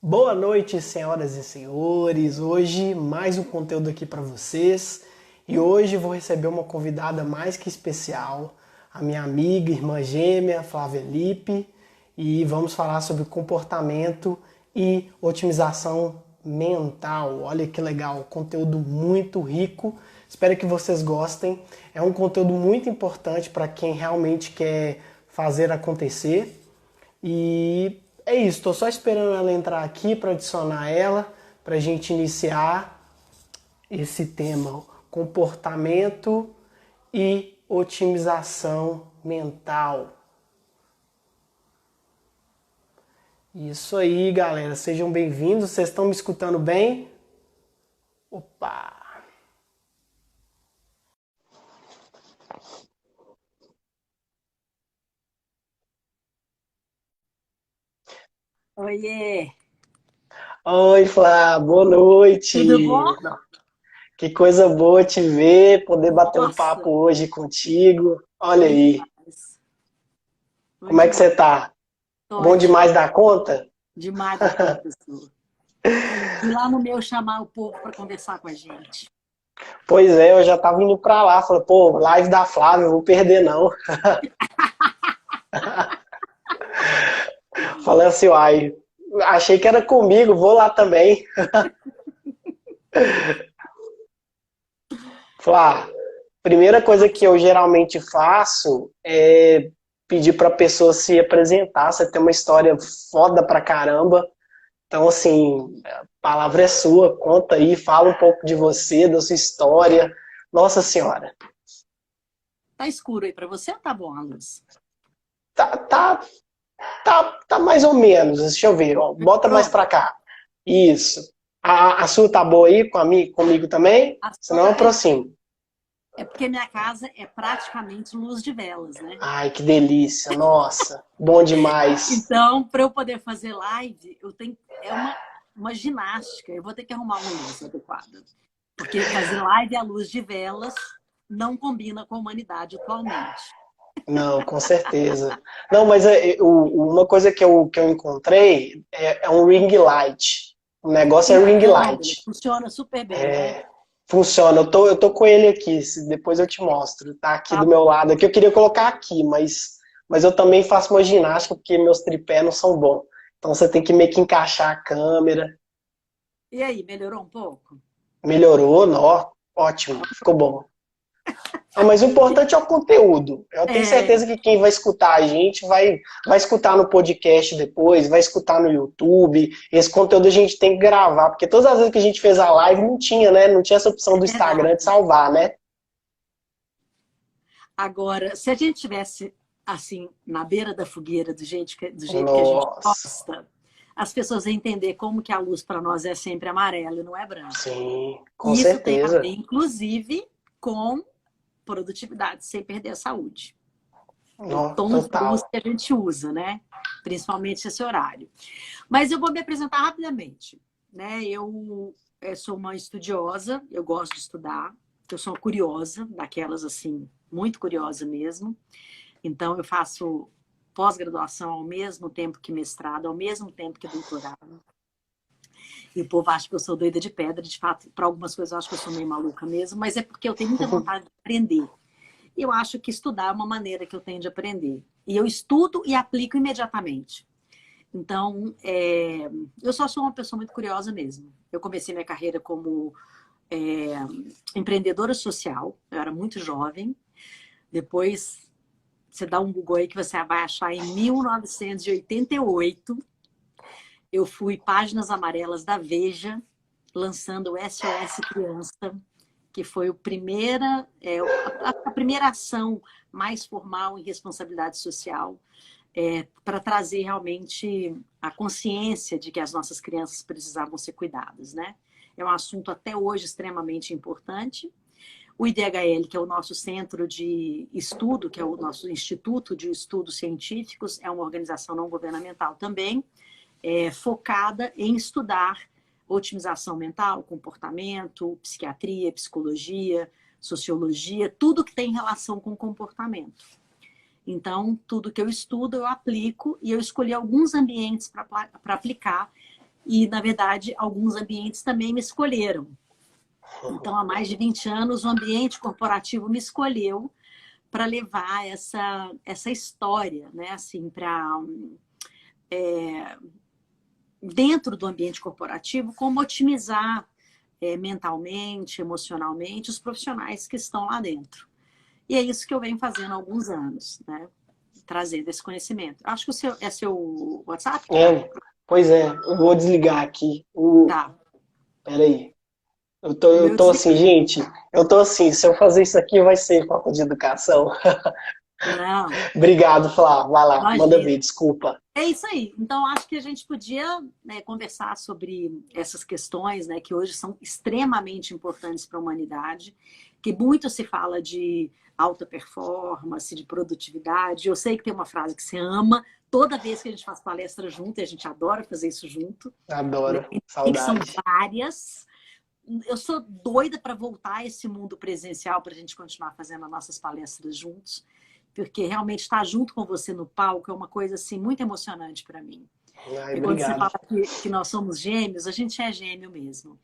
Boa noite, senhoras e senhores. Hoje mais um conteúdo aqui para vocês. E hoje vou receber uma convidada mais que especial, a minha amiga, irmã gêmea, Flávia Lippe, e vamos falar sobre comportamento e otimização mental. Olha que legal, conteúdo muito rico. Espero que vocês gostem. É um conteúdo muito importante para quem realmente quer fazer acontecer. E é isso, estou só esperando ela entrar aqui para adicionar ela, para a gente iniciar esse tema, comportamento e otimização mental. Isso aí, galera, sejam bem-vindos. Vocês estão me escutando bem? Opa! Oiê, Oi, Flá, boa tudo bom? noite. Que coisa boa te ver, poder bater um Nossa, papo hoje contigo. Olha bom aí, demais, bom como é que você demais. tá? Tô Bom ótimo, demais da conta? demais da conta, sua. E lá no meu chamar o povo para conversar com a gente. Pois é, eu já tava indo pra lá, falei, pô, live da Flávia, eu vou perder não. Falei assim, uai, achei que era comigo, vou lá também. Falei, primeira coisa que eu geralmente faço é pedir pra pessoa se apresentar, você tem uma história foda pra caramba. Então, assim, a palavra é sua, conta aí, fala um pouco de você, da sua história. Nossa Senhora, Tá escuro aí para você ou tá bom a luz? tá, tá, tá mais ou menos, deixa eu ver, ó, bota mais Pronto. pra cá. Isso. A sua tá boa aí comigo também? A Senão eu sua aproximo. é porque minha casa é praticamente luz de velas, né? Ai, que delícia, nossa, bom demais. Então, para eu poder fazer live, eu tenho uma ginástica. Eu vou ter que arrumar uma luz adequada, porque fazer live à luz de velas não combina com a humanidade atualmente. Não, com certeza. Não, mas uma coisa que eu encontrei é um ring light. O negócio é ring Então, ele light. funciona super bem, né? Funciona, eu tô com ele aqui, depois eu te mostro. Tá aqui Tá do meu bom. lado. Aqui eu queria colocar aqui, mas eu também faço uma ginástica porque meus tripés não são bons. Então você tem que meio que encaixar a câmera. E aí, melhorou um pouco? Melhorou, não, ótimo, ficou bom. Ah, mas o importante é o conteúdo. Eu tenho É, certeza que quem vai escutar a gente vai escutar no podcast depois, vai escutar no YouTube. Esse conteúdo a gente tem que gravar, porque todas as vezes que a gente fez a live não tinha, né? Não tinha essa opção é do Instagram de verdade. salvar, né? Agora, se a gente tivesse assim, na beira da fogueira, do jeito que a gente Nossa, gosta, as pessoas iam entender como que a luz para nós é sempre amarela e não é branca. sim, com E isso tem a ver, certeza. inclusive, com produtividade, sem perder a saúde. O Não, tom de luz total. que a gente usa, né? Principalmente esse horário. Mas eu vou me apresentar rapidamente, né? Eu sou uma estudiosa, eu gosto de estudar, eu sou curiosa, daquelas assim, muito curiosa mesmo. Então, eu faço pós-graduação ao mesmo tempo que mestrado, ao mesmo tempo que doutorado. E o povo acha que eu sou doida de pedra, de fato, para algumas coisas eu acho que eu sou meio maluca mesmo, mas é porque eu tenho muita vontade de aprender. E eu acho que estudar é uma maneira que eu tenho de aprender. E eu estudo e aplico imediatamente. Então, eu só sou uma pessoa muito curiosa mesmo. Eu comecei minha carreira como é, empreendedora social, eu era muito jovem. Depois, você dá um Google aí que você vai achar em 1988, eu fui Páginas Amarelas da Veja, lançando o SOS Criança, que foi a primeira ação mais formal em responsabilidade social, para trazer realmente a consciência de que as nossas crianças precisavam ser cuidadas, né? É um assunto até hoje extremamente importante. O IDHL, que é o nosso centro de estudo, que é o nosso Instituto de Estudos Científicos, é uma organização não governamental também, focada em estudar otimização mental, comportamento, psiquiatria, psicologia, sociologia, tudo que tem relação com comportamento. Então, tudo que eu estudo, eu aplico e eu escolhi alguns ambientes para aplicar E, na verdade, alguns ambientes também me escolheram. Então, há mais de 20 anos, o ambiente corporativo me escolheu para levar essa história, né? Assim, para dentro do ambiente corporativo, como otimizar mentalmente, emocionalmente, os profissionais que estão lá dentro. E é isso que eu venho fazendo há alguns anos, né? Trazendo esse conhecimento. Acho que é seu WhatsApp que tá? Pois é, eu vou desligar aqui. Tá. Peraí. O Eu meu tô assim, desligou. gente. Eu tô assim, se eu fazer isso aqui vai ser falta de educação. Não, Obrigado, Flá. Vai lá, manda imagina. ver, desculpa. É isso aí. Então, acho que a gente podia, né, conversar sobre essas questões, né, que hoje são extremamente importantes para a humanidade, que muito se fala de alta performance, de produtividade. Eu sei que tem uma frase que você ama, toda vez que a gente faz palestra junto, e a gente adora fazer isso junto, né? Adoro. E que são Saudade. várias. Eu sou doida para voltar a esse mundo presencial para a gente continuar fazendo as nossas palestras juntos, porque realmente estar junto com você no palco é uma coisa assim muito emocionante para mim. Ai, E quando você obrigado. fala que nós somos gêmeos, a gente é gêmeo mesmo.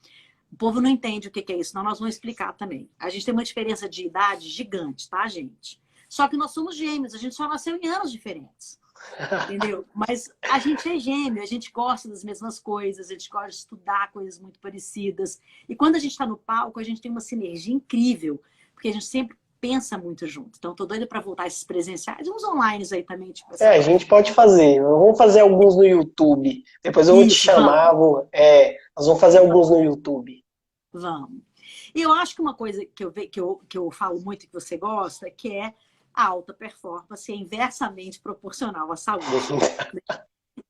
O povo não entende o que é isso, então nós vamos explicar também. A gente tem uma diferença de idade gigante, tá, gente? Só que nós somos gêmeos, a gente só nasceu em anos diferentes. Entendeu? Mas a gente é gêmeo, a gente gosta das mesmas coisas, a gente gosta de estudar coisas muito parecidas. E quando a gente está no palco, a gente tem uma sinergia incrível, porque a gente sempre pensa muito junto. Então, tô doida para voltar a esses presenciais e uns online aí também, tipo essa A gente pode fazer. Vamos fazer alguns no YouTube. Depois eu vou te Isso, chamar. vamos, Nós vamos fazer alguns no YouTube. vamos. E eu acho que uma coisa que eu falo muito que você gosta, que é a alta performance é inversamente proporcional à saúde.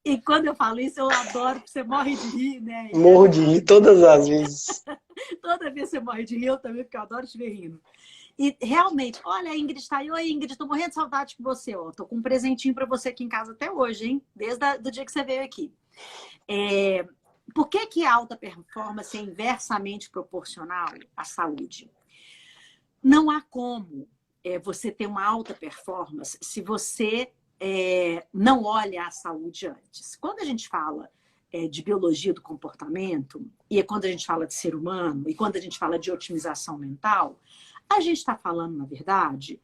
E quando eu falo isso, eu adoro, porque você morre de rir, né? E Morro de rir todas as vezes. toda vez você morre de rir, eu também, porque eu adoro te ver rindo. E realmente, olha, a Ingrid está aí. Oi, Ingrid, tô morrendo de saudade com você. Ó. Tô com um presentinho para você aqui em casa até hoje, hein? Desde o dia que você veio aqui. Por que a alta performance é inversamente proporcional à saúde? Não há como você ter uma alta performance se você não olha a saúde antes. Quando a gente fala de biologia do comportamento, e quando a gente fala de ser humano, e quando a gente fala de otimização mental, a gente está falando, na verdade,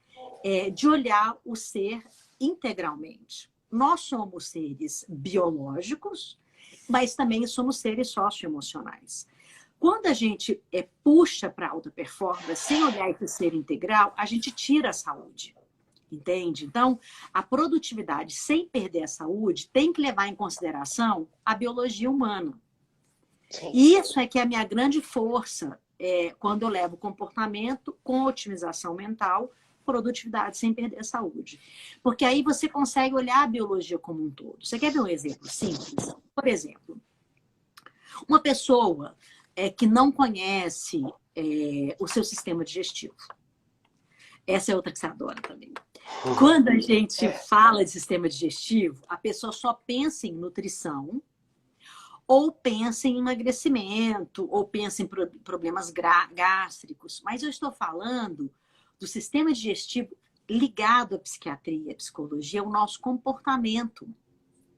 de olhar o ser integralmente. Nós somos seres biológicos, mas também somos seres socioemocionais. Quando a gente puxa para alta performance, sem olhar esse ser integral, a gente tira a saúde. Entende? Então, a produtividade, sem perder a saúde, tem que levar em consideração a biologia humana. Sim. E isso é que é a minha grande força quando eu levo comportamento com otimização mental, produtividade sem perder a saúde. Porque aí você consegue olhar a biologia como um todo. Você quer ver um exemplo simples? Por exemplo, uma pessoa que não conhece o seu sistema digestivo. Essa é outra que você adora também. Quando a gente fala de sistema digestivo, a pessoa só pensa em nutrição, ou pensa em emagrecimento, ou pensa em problemas gástricos. Mas eu estou falando do sistema digestivo ligado à psiquiatria, à psicologia, ao nosso comportamento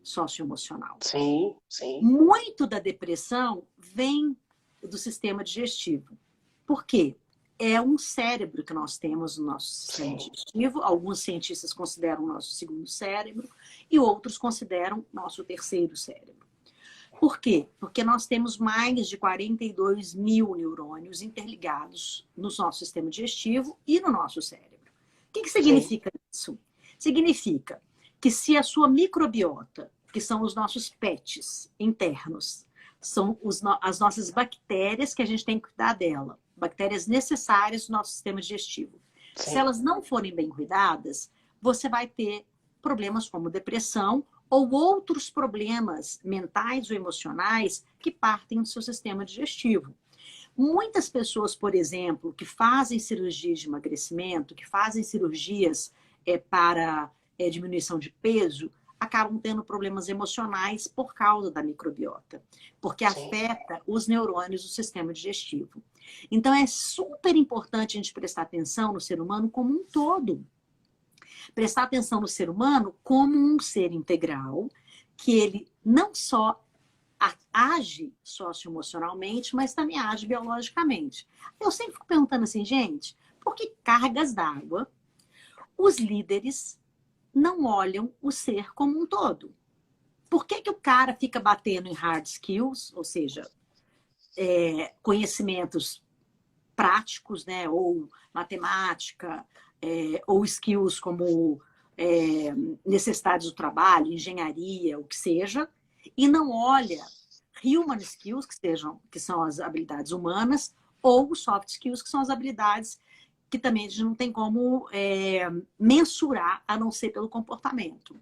socioemocional. Sim, sim. Muito da depressão vem do sistema digestivo. Por quê? É um cérebro que nós temos no nosso sistema digestivo. Alguns cientistas consideram o nosso segundo cérebro e outros consideram nosso terceiro cérebro. Por quê? Porque nós temos mais de 42 mil neurônios interligados no nosso sistema digestivo e no nosso cérebro. O que significa isso? Significa que se a sua microbiota, que são os nossos pets internos, são as nossas bactérias que a gente tem que cuidar dela, bactérias necessárias no nosso sistema digestivo. Sim. Se elas não forem bem cuidadas, você vai ter problemas como depressão ou outros problemas mentais ou emocionais que partem do seu sistema digestivo. Muitas pessoas, por exemplo, que fazem cirurgias de emagrecimento, que fazem cirurgias para diminuição de peso, acabam tendo problemas emocionais por causa da microbiota, porque afeta os neurônios do sistema digestivo. Então, é super importante a gente prestar atenção no ser humano como um todo. Prestar atenção no ser humano como um ser integral, que ele não só age socioemocionalmente, mas também age biologicamente. Eu sempre fico perguntando assim, gente, por que cargas d'água os líderes não olham o ser como um todo? Por que que o cara fica batendo em hard skills, ou seja, conhecimentos práticos, né, ou matemática, ou skills como necessidades do trabalho, engenharia, o que seja, e não olha human skills, que são as habilidades humanas, ou soft skills, que são as habilidades que também a gente não tem como mensurar, a não ser pelo comportamento.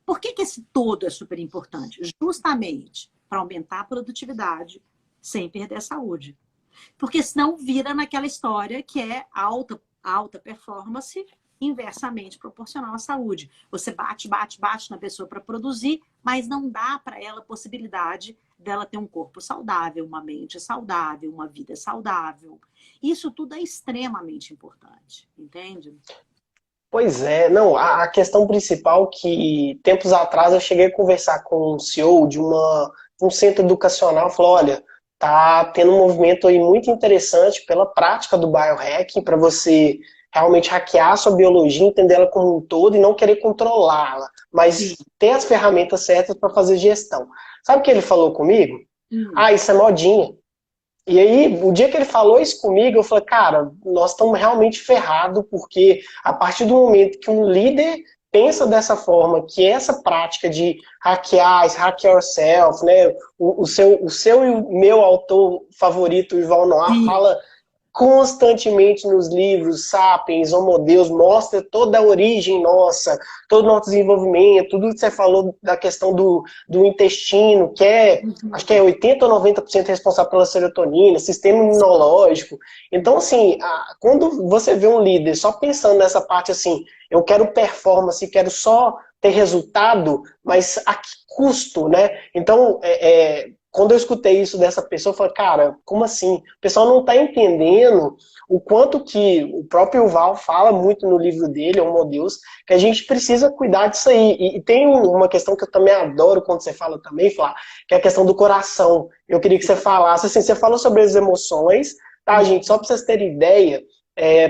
Por que que esse todo é super importante? Justamente para aumentar a produtividade sem perder a saúde. Porque senão vira naquela história que é alta performance inversamente proporcional à saúde. Você bate na pessoa para produzir, mas não dá para ela a possibilidade dela ter um corpo saudável, uma mente saudável, uma vida saudável. Isso tudo é extremamente importante, entende? Pois é, não, a questão principal que tempos atrás eu cheguei a conversar com um CEO de um centro educacional, falou, olha, tá tendo um movimento aí muito interessante pela prática do biohacking para você realmente hackear a sua biologia, entender ela como um todo e não querer controlá-la, mas ter as ferramentas certas para fazer gestão. Sabe o que ele falou comigo? Ah, isso é modinha. E aí, o dia que ele falou isso comigo, eu falei, cara, nós estamos realmente ferrados, porque a partir do momento que um líder pensa dessa forma, que essa prática de hackear, hack yourself, né? O seu e o meu autor favorito, o Yuval Noah, fala constantemente nos livros, Sapiens, Homo Deus, mostra toda a origem nossa, todo o nosso desenvolvimento, tudo que você falou da questão do intestino, que acho que é 80 ou 90% responsável pela serotonina, sistema imunológico. Então, assim, quando você vê um líder só pensando nessa parte assim, eu quero performance, quero só ter resultado, mas a que custo, né? Então, quando eu escutei isso dessa pessoa, eu falei, cara, como assim? O pessoal não está entendendo o quanto que o próprio Yuval fala muito no livro dele, Homo Deus, que a gente precisa cuidar disso aí. E tem uma questão que eu também adoro quando você fala também, Flá, que é a questão do coração. Eu queria que você falasse, assim, você falou sobre as emoções, tá, gente? Só para vocês terem ideia,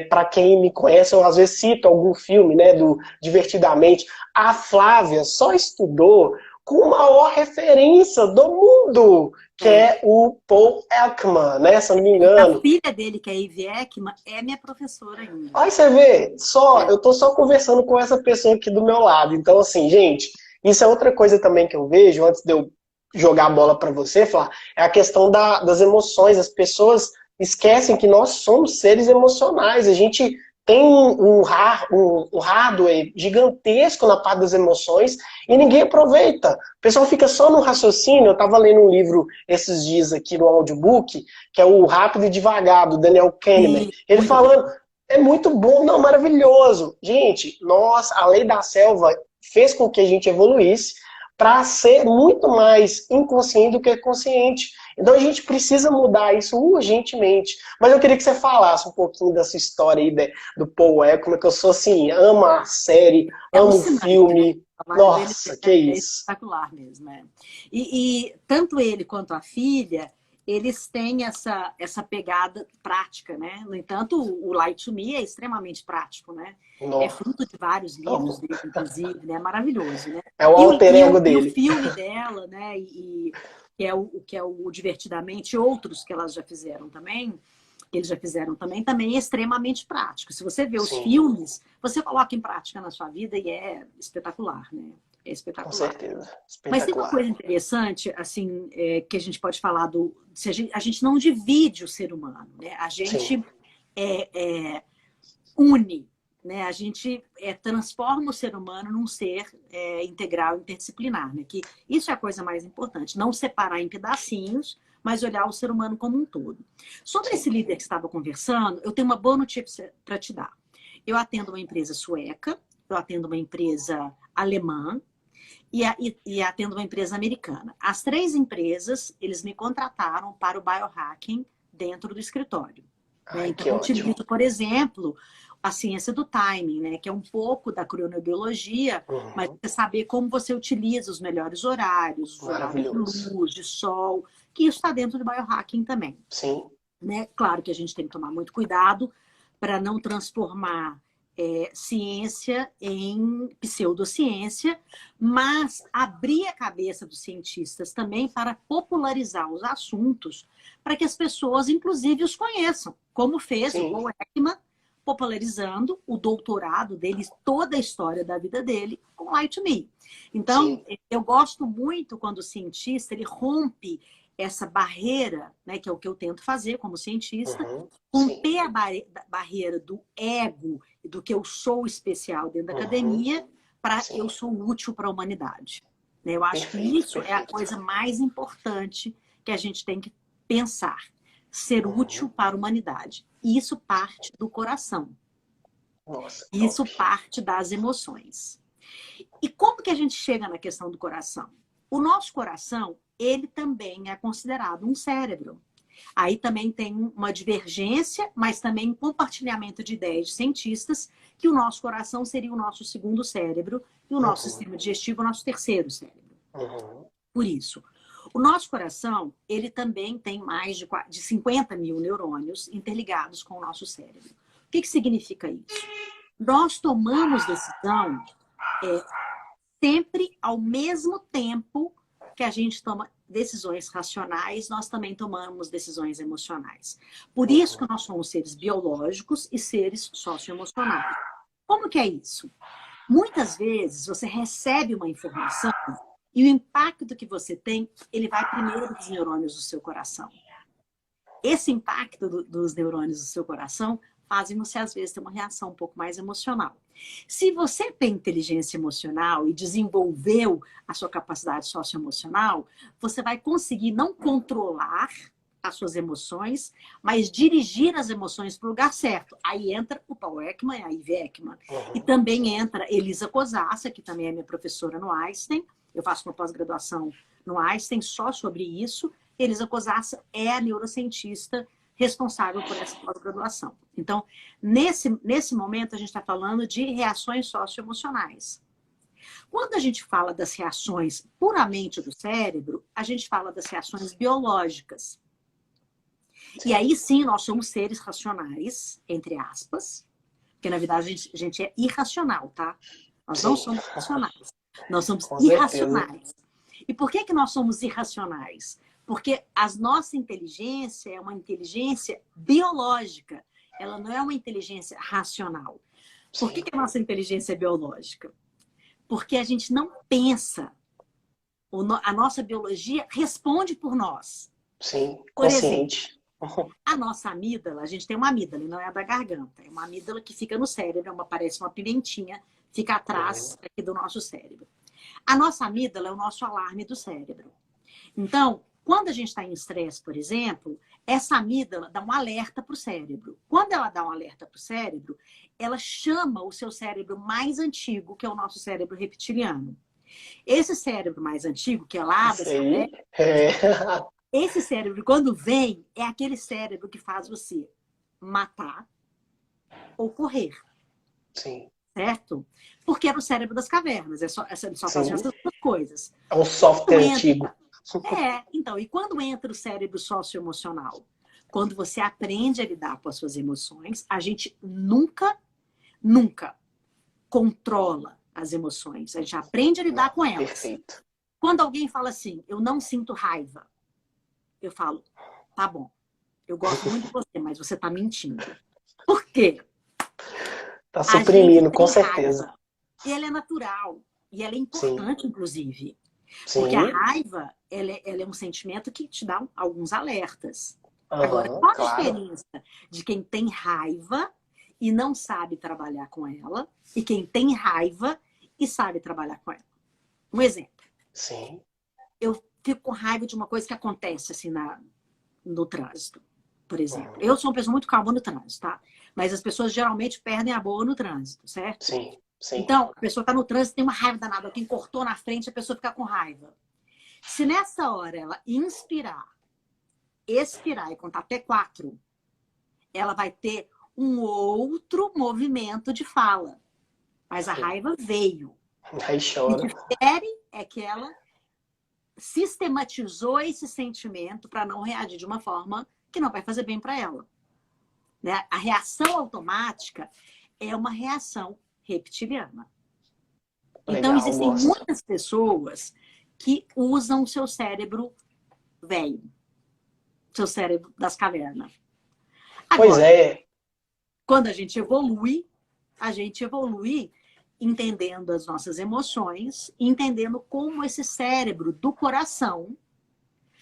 para quem me conhece, eu às vezes cito algum filme, né, do Divertidamente. A Flávia só estudou com a maior referência do mundo, que é o Paul Ekman, né? Se eu não me engano. A filha dele, que é a Ivy Ekman, é minha professora ainda. Aí você vê, eu tô só conversando com essa pessoa aqui do meu lado. Então, assim, gente, isso é outra coisa também que eu vejo, antes de eu jogar a bola para você, Flá, é a questão das emoções. As pessoas esquecem que nós somos seres emocionais. A gente tem um hardware gigantesco na parte das emoções e ninguém aproveita. O pessoal fica só no raciocínio. Eu estava lendo um livro esses dias aqui no audiobook, que é o Rápido e Devagar, do Daniel Kahneman. Ele falando, é muito bom, não, maravilhoso. Gente, a lei da selva fez com que a gente evoluísse para ser muito mais inconsciente do que consciente. Então a gente precisa mudar isso urgentemente. Mas eu queria que você falasse um pouquinho dessa história aí do Paul Ekman, que eu sou assim, amo a série, amo o filme. Né? Nossa, que isso. Espetacular mesmo, né? E tanto ele quanto a filha, eles têm essa pegada prática, né? No entanto, o Light to Me é extremamente prático, né? Nossa. É fruto de vários livros dele, inclusive, né? É maravilhoso, né? É o alter ego dele. E o filme dela, né? Que é o Divertidamente, outros que elas já fizeram também, eles já fizeram também é extremamente prático. Se você vê os filmes, você coloca em prática na sua vida e é espetacular, né? É espetacular. Com certeza. Espetacular. Mas tem uma coisa interessante, assim, que a gente pode falar se a gente não divide o ser humano, né? A gente une, né? A gente transforma o ser humano num ser integral, interdisciplinar, né? Que isso é a coisa mais importante. Não separar em pedacinhos, mas olhar o ser humano como um todo. Sobre esse líder que estava conversando, eu tenho uma boa notícia para te dar. Eu atendo uma empresa sueca, eu atendo uma empresa alemã, e atendo uma empresa americana. As 3 empresas, eles me contrataram para o biohacking dentro do escritório. Né? Então, eu utilizo, por exemplo, a ciência do timing, né? Que é um pouco da cronobiologia, mas você saber como você utiliza os melhores horários, os horários de Maravilhoso. luz, de sol, que isso está dentro do biohacking também, Sim, né? Claro que a gente tem que tomar muito cuidado para não transformar ciência em pseudociência, mas abrir a cabeça dos cientistas também para popularizar os assuntos, para que as pessoas, inclusive, os conheçam, como fez o sim. Paul Ekman, popularizando o doutorado dele, toda a história da vida dele, com Light to Me. Então, Sim. eu gosto muito quando o cientista ele rompe essa barreira, né, que é o que eu tento fazer como cientista, Sim. romper a barreira do ego e do que eu sou especial dentro da academia para Sim. eu sou útil para a humanidade. Né? Eu acho Perfeito, que isso é a perfeito. coisa mais importante que a gente tem que pensar. Ser útil para a humanidade. E isso parte do coração. Nossa, Isso top. parte das emoções. E como que a gente chega na questão do coração? O nosso coração, ele também é considerado um cérebro. Aí também tem uma divergência, mas também um compartilhamento de ideias de cientistas que o nosso coração seria o nosso segundo cérebro e o nosso sistema digestivo o nosso terceiro cérebro. Por isso, o nosso coração, ele também tem mais de 50 mil neurônios interligados com o nosso cérebro. O que significa isso? Nós tomamos decisão sempre ao mesmo tempo que a gente toma decisões racionais, nós também tomamos decisões emocionais. Por isso que nós somos seres biológicos e seres socioemocionais. Como que é isso? Muitas vezes você recebe uma informação e o impacto que você tem, ele vai primeiro dos neurônios do seu coração. Esse impacto dos neurônios do seu coração fazem você, às vezes, ter uma reação um pouco mais emocional. Se você tem inteligência emocional e desenvolveu a sua capacidade socioemocional, você vai conseguir não controlar as suas emoções, mas dirigir as emoções para o lugar certo. Aí entra o Paul Ekman e a Ivy Ekman. E também entra Elisa Cosassa, que também é minha professora no Einstein. Eu faço uma pós-graduação no Einstein só sobre isso. Elisa Cosassa é a neurocientista responsável por essa pós-graduação. Então, nesse momento, a gente está falando de reações socioemocionais. Quando a gente fala das reações puramente do cérebro, a gente fala das reações biológicas. E aí sim, nós somos seres racionais, entre aspas, porque na verdade a gente é irracional, tá? Nós não somos racionais, nós somos irracionais. E por que nós somos irracionais? Porque a nossa inteligência é uma inteligência biológica, ela não é uma inteligência racional. Por que a nossa inteligência é biológica? Porque a gente não pensa. A nossa biologia responde por nós. Sim, por consciente. Exemplo, a nossa amígdala, a gente tem uma amígdala, e não é a da garganta. É uma amígdala que fica no cérebro, parece uma pimentinha, fica atrás aqui do nosso cérebro. A nossa amígdala é o nosso alarme do cérebro. Então, quando a gente está em estresse, por exemplo, essa amígdala dá um alerta para o cérebro. Quando ela dá um alerta para o cérebro, ela chama o seu cérebro mais antigo, que é o nosso cérebro reptiliano. Esse cérebro mais antigo, que é lá dessa esse cérebro, quando vem, é aquele cérebro que faz você matar ou correr. Sim. Certo? Porque era o cérebro das cavernas. Ele só fazia essas duas coisas. É um software antigo. Então, e quando entra o cérebro socioemocional? Quando você aprende a lidar com as suas emoções, a gente nunca controla as emoções. A gente aprende a lidar com elas. Perfeito. Quando alguém fala assim, eu não sinto raiva, eu falo, tá bom, eu gosto muito de você, mas você tá mentindo. Por quê? Tá suprimindo, com certeza. Raiva. E ela é natural. E ela é importante, inclusive. Sim. Porque a raiva, ela é um sentimento que te dá alguns alertas. Agora, qual a diferença de quem tem raiva e não sabe trabalhar com ela e quem tem raiva e sabe trabalhar com ela? Um exemplo. Sim. Eu fico com raiva de uma coisa que acontece assim no trânsito, por exemplo. Eu sou uma pessoa muito calma no trânsito, tá? Mas as pessoas geralmente perdem a boa no trânsito, certo? Sim. Então, a pessoa está no trânsito, tem uma raiva danada. Quem cortou na frente, a pessoa fica com raiva. Se nessa hora ela inspirar, expirar e contar até 4, ela vai ter um outro movimento de fala. Mas a raiva veio. Aí O chora. que difere é que ela sistematizou esse sentimento para não reagir de uma forma que não vai fazer bem para ela. Né? A reação automática é uma reação reptiliana. Então, Legal, existem gosto. muitas pessoas que usam o seu cérebro velho, seu cérebro das cavernas. Pois Agora, é. quando a gente evolui entendendo as nossas emoções, entendendo como esse cérebro do coração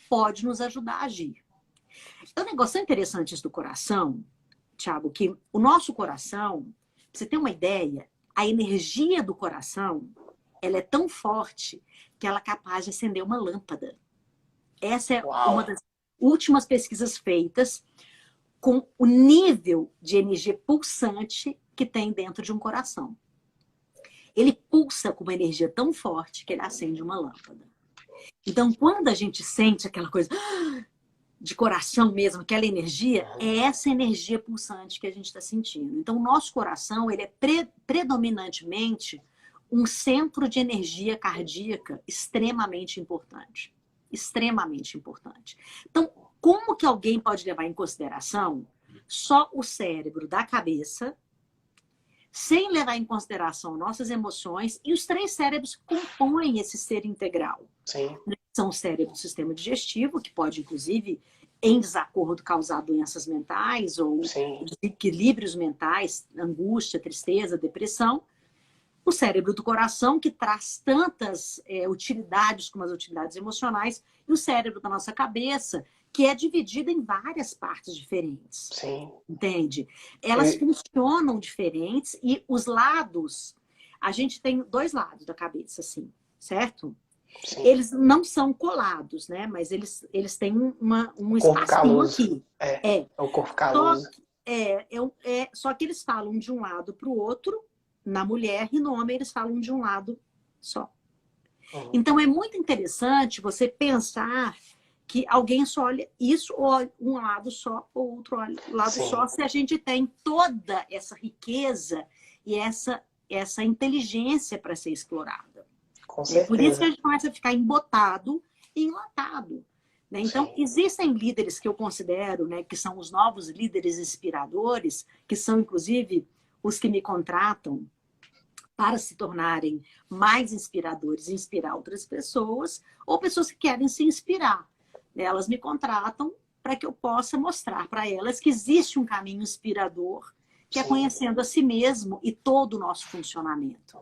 pode nos ajudar a agir. É um negócio interessante isso do coração, Thiago, que o nosso coração, pra você ter uma ideia, a energia do coração, ela é tão forte que ela é capaz de acender uma lâmpada. Essa é Uau. uma das últimas pesquisas feitas com o nível de energia pulsante que tem dentro de um coração. Ele pulsa com uma energia tão forte que ele acende uma lâmpada. Então, quando a gente sente aquela coisa de coração mesmo, aquela energia, é essa energia pulsante que a gente está sentindo. Então, o nosso coração, ele é predominantemente um centro de energia cardíaca extremamente importante. Extremamente importante. Então, como que alguém pode levar em consideração só o cérebro da cabeça, sem levar em consideração nossas emoções e os 3 cérebros que compõem esse ser integral? Sim. São o cérebro do sistema digestivo, que pode, inclusive, em desacordo, causar doenças mentais ou desequilíbrios mentais, angústia, tristeza, depressão. O cérebro do coração, que traz tantas utilidades como as utilidades emocionais, e o cérebro da nossa cabeça, que é dividido em várias partes diferentes. Sim. Entende? Elas funcionam diferentes e os lados, a gente tem 2 lados da cabeça, assim, certo? Sim. Eles não são colados, né? Mas eles têm um espacinho aqui. É o corpo caloso. Só que eles falam de um lado para o outro, na mulher, e no homem eles falam de um lado só. Uhum. Então é muito interessante você pensar que alguém só olha isso, ou um lado só, ou outro lado só, se a gente tem toda essa riqueza e essa inteligência para ser explorada. Com certeza. Por isso que a gente começa a ficar embotado e enlatado. Né? Então, existem líderes que eu considero, né, que são os novos líderes inspiradores, que são, inclusive, os que me contratam para se tornarem mais inspiradores, inspirar outras pessoas, ou pessoas que querem se inspirar. Elas me contratam para que eu possa mostrar para elas que existe um caminho inspirador, que é conhecendo a si mesmo e todo o nosso funcionamento.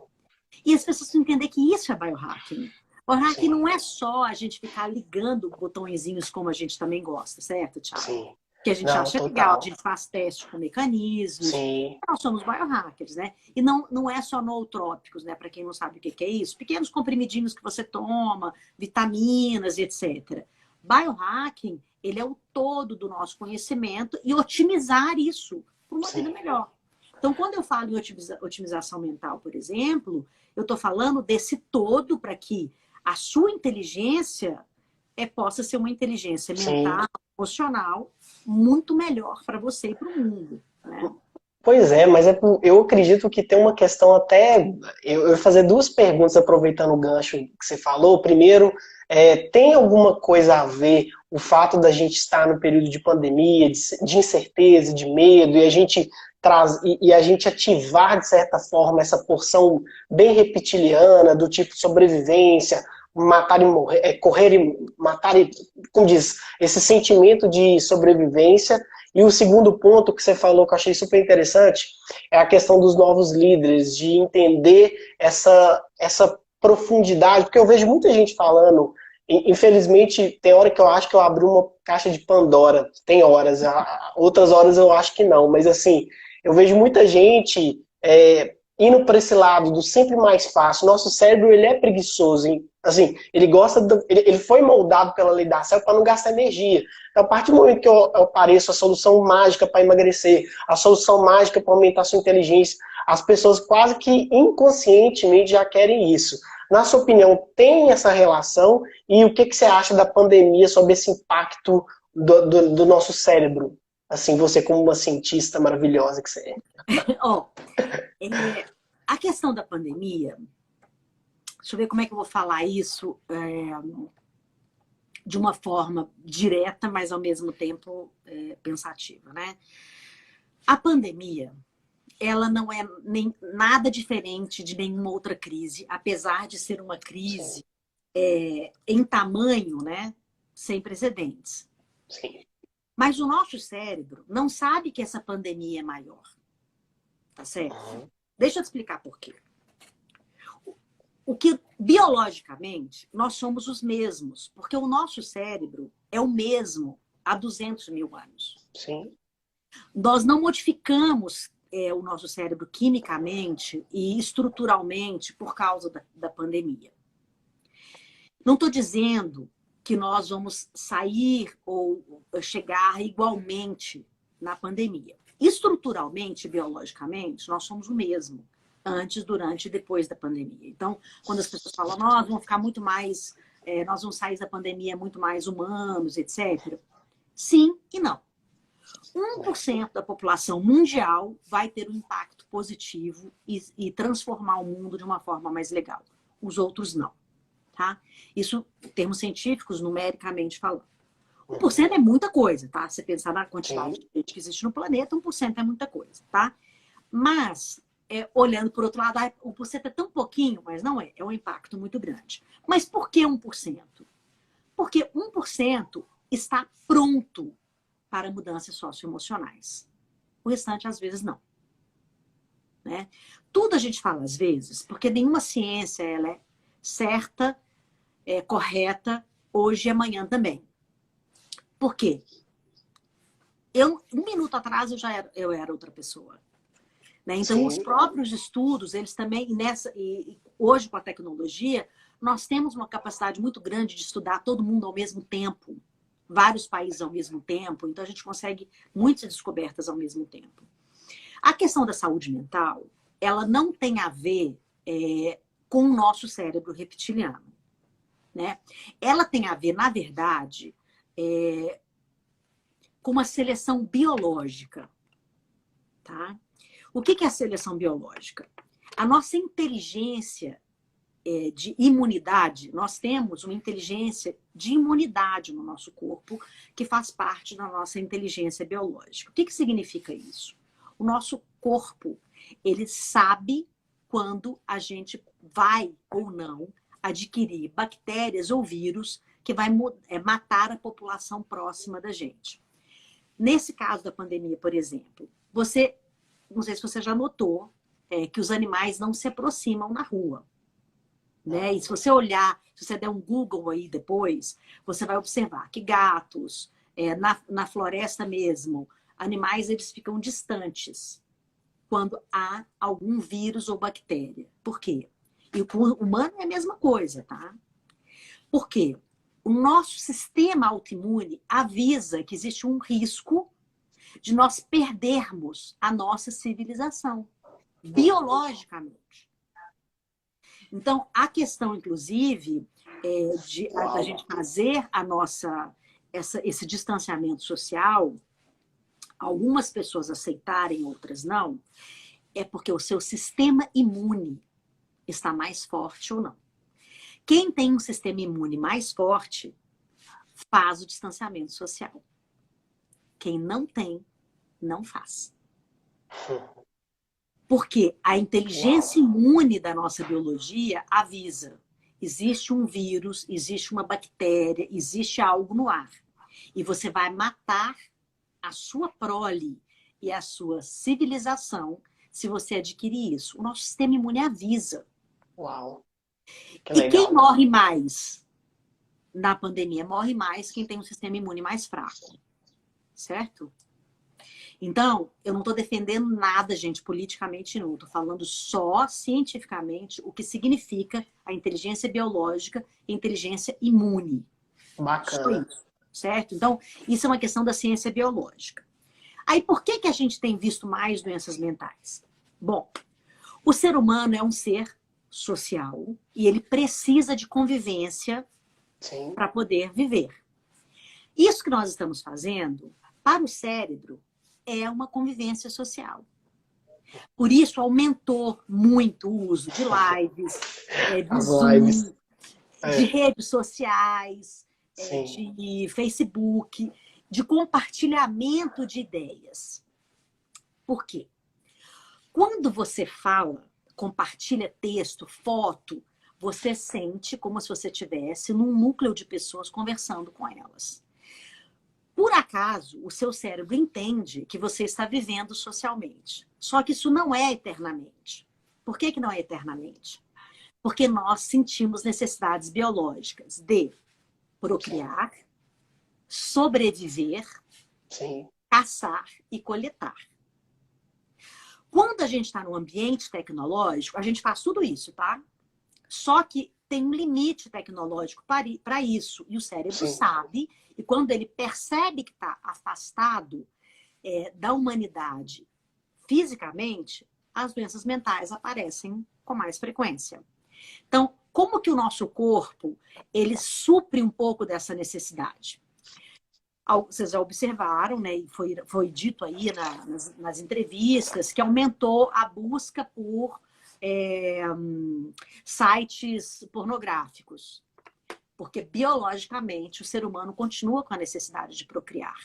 E as pessoas precisam entender que isso é biohacking. Biohacking não é só a gente ficar ligando botõezinhos como a gente também gosta, certo, Thiago? Sim. Que a gente acha legal, a gente faz teste com mecanismos. Sim. Nós somos biohackers, né? E não é só nootrópicos, né? Para quem não sabe o que é isso, pequenos comprimidinhos que você toma, vitaminas, etc. Biohacking, ele é o todo do nosso conhecimento e otimizar isso para uma vida melhor. Então, quando eu falo em otimização mental, por exemplo, eu estou falando desse todo para que a sua inteligência possa ser uma inteligência mental, emocional, muito melhor para você e para o mundo. Né? Pois é, mas eu acredito que tem uma questão até... Eu vou fazer 2 perguntas aproveitando o gancho que você falou. Primeiro, tem alguma coisa a ver o fato da gente estar no período de pandemia, de incerteza, de medo, e a gente a gente ativar, de certa forma, essa porção bem reptiliana, do tipo sobrevivência, matar e morrer, correr e matar e, como diz, esse sentimento de sobrevivência. E o segundo ponto que você falou, que eu achei super interessante, é a questão dos novos líderes, de entender essa profundidade, porque eu vejo muita gente falando, infelizmente, tem hora que eu acho que eu abri uma caixa de Pandora, tem horas, outras horas eu acho que não, mas assim, eu vejo muita gente indo para esse lado do sempre mais fácil. Nosso cérebro, ele é preguiçoso, hein? Assim, ele gosta ele foi moldado pela lei da selva para não gastar energia. Então, a partir do momento que eu apareço a solução mágica para emagrecer, a solução mágica para aumentar a sua inteligência, as pessoas quase que inconscientemente já querem isso. Na sua opinião, tem essa relação? E o que você acha da pandemia sobre esse impacto do nosso cérebro? Assim, você como uma cientista maravilhosa que você é. Ó, a questão da pandemia, deixa eu ver como é que eu vou falar isso de uma forma direta, mas ao mesmo tempo pensativa, né? A pandemia, ela não é nem nada diferente de nenhuma outra crise, apesar de ser uma crise em tamanho, né, sem precedentes. Sim. Mas o nosso cérebro não sabe que essa pandemia é maior, tá certo? Uhum. Deixa eu te explicar por quê. O que, biologicamente, nós somos os mesmos, porque o nosso cérebro é o mesmo há 200 mil anos. Sim. Nós não modificamos o nosso cérebro quimicamente e estruturalmente por causa da pandemia. Não estou dizendo que nós vamos sair ou chegar igualmente na pandemia. Estruturalmente, biologicamente, nós somos o mesmo. Antes, durante e depois da pandemia. Então, quando as pessoas falam, nós vamos ficar muito mais, nós vamos sair da pandemia muito mais humanos, etc. Sim e não. 1% da população mundial vai ter um impacto positivo e transformar o mundo de uma forma mais legal. Os outros não. Tá? Isso, em termos científicos, numericamente falando. 1% é muita coisa, tá? Se você pensar na quantidade de gente que existe no planeta, 1% é muita coisa, tá? Mas, olhando por outro lado, 1% é tão pouquinho, mas não é. É um impacto muito grande. Mas por que 1%? Porque 1% está pronto para mudanças socioemocionais. O restante, às vezes, não. Né? Tudo a gente fala às vezes, porque nenhuma ciência ela é certa, correta, hoje e amanhã também. Por quê? Um minuto atrás, eu era outra pessoa. Né? Então, Sim. Os próprios estudos, eles também, e hoje com a tecnologia, nós temos uma capacidade muito grande de estudar todo mundo ao mesmo tempo, vários países ao mesmo tempo, então a gente consegue muitas descobertas ao mesmo tempo. A questão da saúde mental, ela não tem a ver com o nosso cérebro reptiliano. Né? Ela tem a ver, na verdade, com uma seleção biológica. Tá? O que é a seleção biológica? A nossa inteligência de imunidade, nós temos uma inteligência de imunidade no nosso corpo que faz parte da nossa inteligência biológica. O que significa isso? O nosso corpo, ele sabe quando a gente vai ou não adquirir bactérias ou vírus que vai matar a população próxima da gente. Nesse caso da pandemia, por exemplo, não sei se você já notou que os animais não se aproximam na rua. Né? E se você olhar, se você der um Google aí depois, você vai observar que gatos, na floresta mesmo, animais eles ficam distantes quando há algum vírus ou bactéria. Por quê? E o humano é a mesma coisa, tá? Por quê? O nosso sistema autoimune avisa que existe um risco de nós perdermos a nossa civilização, biologicamente. Então, a questão, inclusive, da gente fazer esse distanciamento social, algumas pessoas aceitarem, outras não, é porque o seu sistema imune está mais forte ou não. Quem tem um sistema imune mais forte faz o distanciamento social. Quem não tem, não faz. Porque a inteligência imune da nossa biologia avisa. Existe um vírus, existe uma bactéria, existe algo no ar. E você vai matar a sua prole e a sua civilização se você adquirir isso. O nosso sistema imune avisa. Uau! E quem morre mais na pandemia? Morre mais quem tem um sistema imune mais fraco. Certo? Então, eu não estou defendendo nada, gente, politicamente não. Estou falando só cientificamente o que significa a inteligência biológica e a inteligência imune. Bacana. Só isso, certo? Então, isso é uma questão da ciência biológica. Aí, por que a gente tem visto mais doenças mentais? Bom, o ser humano é um ser social e ele precisa de convivência para poder viver. Isso que nós estamos fazendo Para o cérebro, é uma convivência social. Por isso, aumentou muito o uso de lives, de As lives. Zoom, de redes sociais, Sim. de Facebook, de compartilhamento de ideias. Por quê? Quando você fala, compartilha texto, foto, você sente como se você estivesse num núcleo de pessoas conversando com elas. Por acaso, o seu cérebro entende que você está vivendo socialmente. Só que isso não é eternamente. Por que não é eternamente? Porque nós sentimos necessidades biológicas de procriar, sobreviver, Sim. caçar e coletar. Quando a gente está no ambiente tecnológico, a gente faz tudo isso, tá? Só que tem um limite tecnológico para isso. E o cérebro sabe, e quando ele percebe que está afastado da humanidade fisicamente, as doenças mentais aparecem com mais frequência. Então, como que o nosso corpo ele supre um pouco dessa necessidade? Vocês já observaram, né, e foi dito aí nas entrevistas, que aumentou a busca por sites pornográficos. Porque, biologicamente, o ser humano continua com a necessidade de procriar.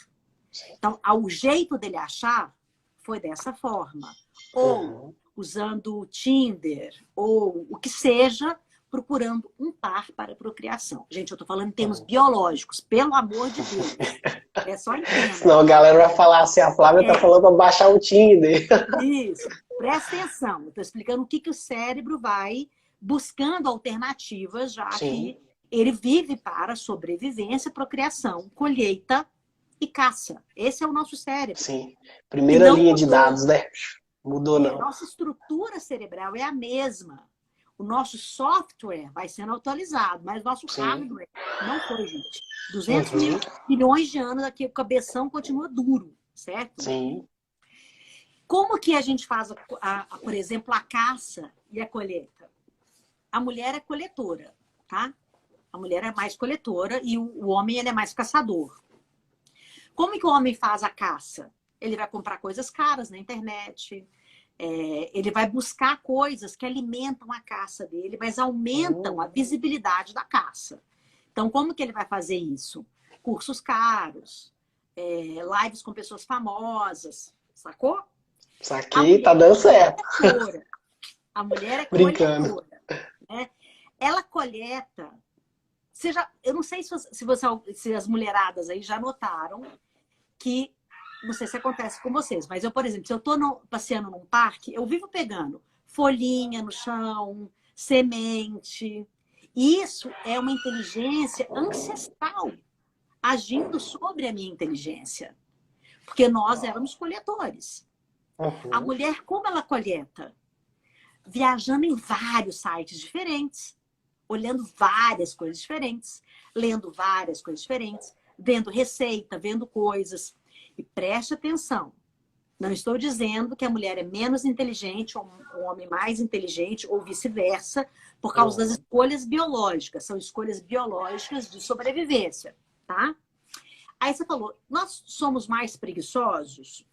Então, o jeito dele achar foi dessa forma. Ou usando o Tinder, ou o que seja, procurando um par para procriação. Gente, eu estou falando em termos biológicos, pelo amor de Deus. É só entender. Senão a galera vai falar assim, a Flávia tá falando para baixar o Tinder. Isso. Presta atenção. Eu estou explicando o que o cérebro vai buscando alternativas, já que ele vive para sobrevivência, procriação, colheita e caça. Esse é o nosso cérebro. Sim. Primeira linha de dados, né? Mudou não. Nossa estrutura cerebral é a mesma. O nosso software vai sendo atualizado, mas nosso hardware não foi, gente. 200 milhões de anos aqui, o cabeção continua duro, certo? Sim. Como que a gente faz, por exemplo, a caça e a colheita? A mulher é coletora, tá? A mulher é mais coletora e o homem ele é mais caçador. Como que o homem faz a caça? Ele vai comprar coisas caras na internet, ele vai buscar coisas que alimentam a caça dele, mas aumentam a visibilidade da caça. Então, como que ele vai fazer isso? Cursos caros, lives com pessoas famosas, sacou? Saquei, tá dando certo. A mulher é brincando. Coletora, né? Ela coleta. Eu não sei se as mulheradas aí já notaram que, não sei se acontece com vocês, mas eu, por exemplo, se eu estou passeando num parque, eu vivo pegando folhinha no chão, semente. Isso é uma inteligência ancestral agindo sobre a minha inteligência. Porque nós éramos coletores. A mulher, como ela coleta? Viajando em vários sites diferentes, olhando várias coisas diferentes, lendo várias coisas diferentes, vendo receita, vendo coisas. E preste atenção, não estou dizendo que a mulher é menos inteligente ou o homem mais inteligente ou vice-versa por causa das escolhas biológicas. São escolhas biológicas de sobrevivência, tá? Aí você falou, nós somos mais preguiçosos?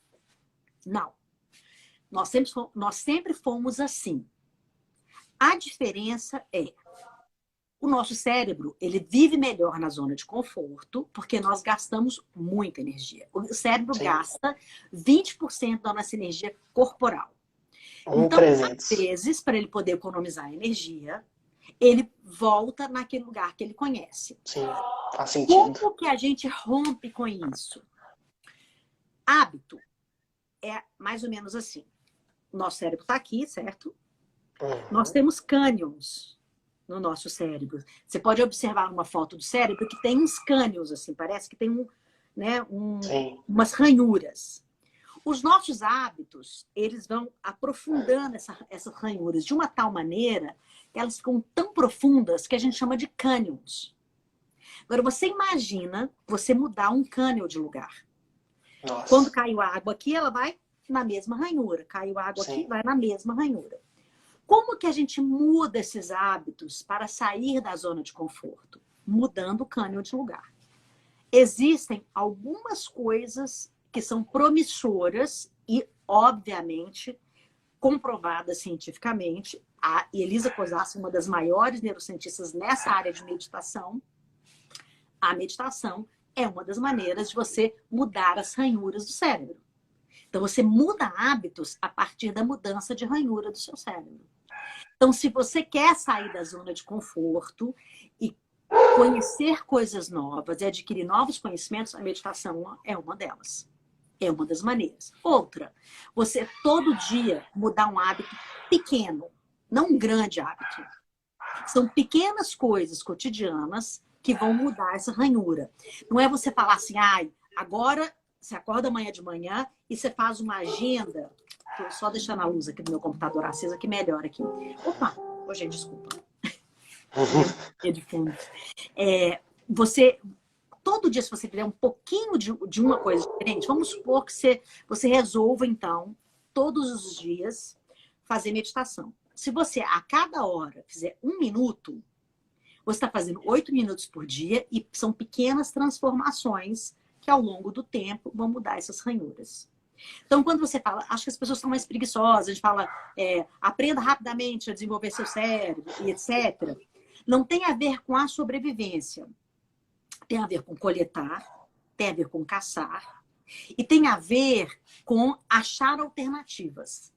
Não. Nós sempre fomos assim. A diferença é o nosso cérebro, ele vive melhor na zona de conforto porque nós gastamos muita energia. O cérebro gasta 20% da nossa energia corporal. Então, às vezes, para ele poder economizar energia, ele volta naquele lugar que ele conhece. Sim, faz sentido. Como que a gente rompe com isso? Hábito é mais ou menos assim. O nosso cérebro está aqui, certo? Nós temos cânions no nosso cérebro. Você pode observar uma foto do cérebro que tem uns cânions, assim, parece que tem umas ranhuras. Os nossos hábitos, eles vão aprofundando essas ranhuras de uma tal maneira que elas ficam tão profundas que a gente chama de cânions. Agora, você imagina você mudar um cânion de lugar. Nossa. Quando caiu água aqui, ela vai na mesma ranhura. Caiu água aqui, vai na mesma ranhura. Como que a gente muda esses hábitos para sair da zona de conforto? Mudando o cânion de lugar. Existem algumas coisas que são promissoras e, obviamente, comprovadas cientificamente. A Elisa Cosassi, uma das maiores neurocientistas nessa área de meditação, a meditação é uma das maneiras de você mudar as ranhuras do cérebro. Então, você muda hábitos a partir da mudança de ranhura do seu cérebro. Então, se você quer sair da zona de conforto e conhecer coisas novas e adquirir novos conhecimentos, a meditação é uma delas. É uma das maneiras. Outra, você todo dia mudar um hábito pequeno, não um grande hábito. São pequenas coisas cotidianas que vão mudar essa ranhura. Não é você falar assim, ai, agora você acorda amanhã de manhã e você faz uma agenda. Tô só deixando a luz aqui do meu computador acesa que melhora aqui. Opa, hoje desculpa. É de fundo. Você, todo dia, se você fizer um pouquinho de uma coisa diferente, vamos supor que você resolva, então, todos os dias, fazer meditação. Se você, a cada hora, fizer 1 minuto, você está fazendo 8 minutos por dia e são pequenas transformações que, ao longo do tempo, vão mudar essas ranhuras. Então, quando você fala, acho que as pessoas são mais preguiçosas, a gente fala, aprenda rapidamente a desenvolver seu cérebro e etc. Não tem a ver com a sobrevivência. Tem a ver com coletar, tem a ver com caçar e tem a ver com achar alternativas.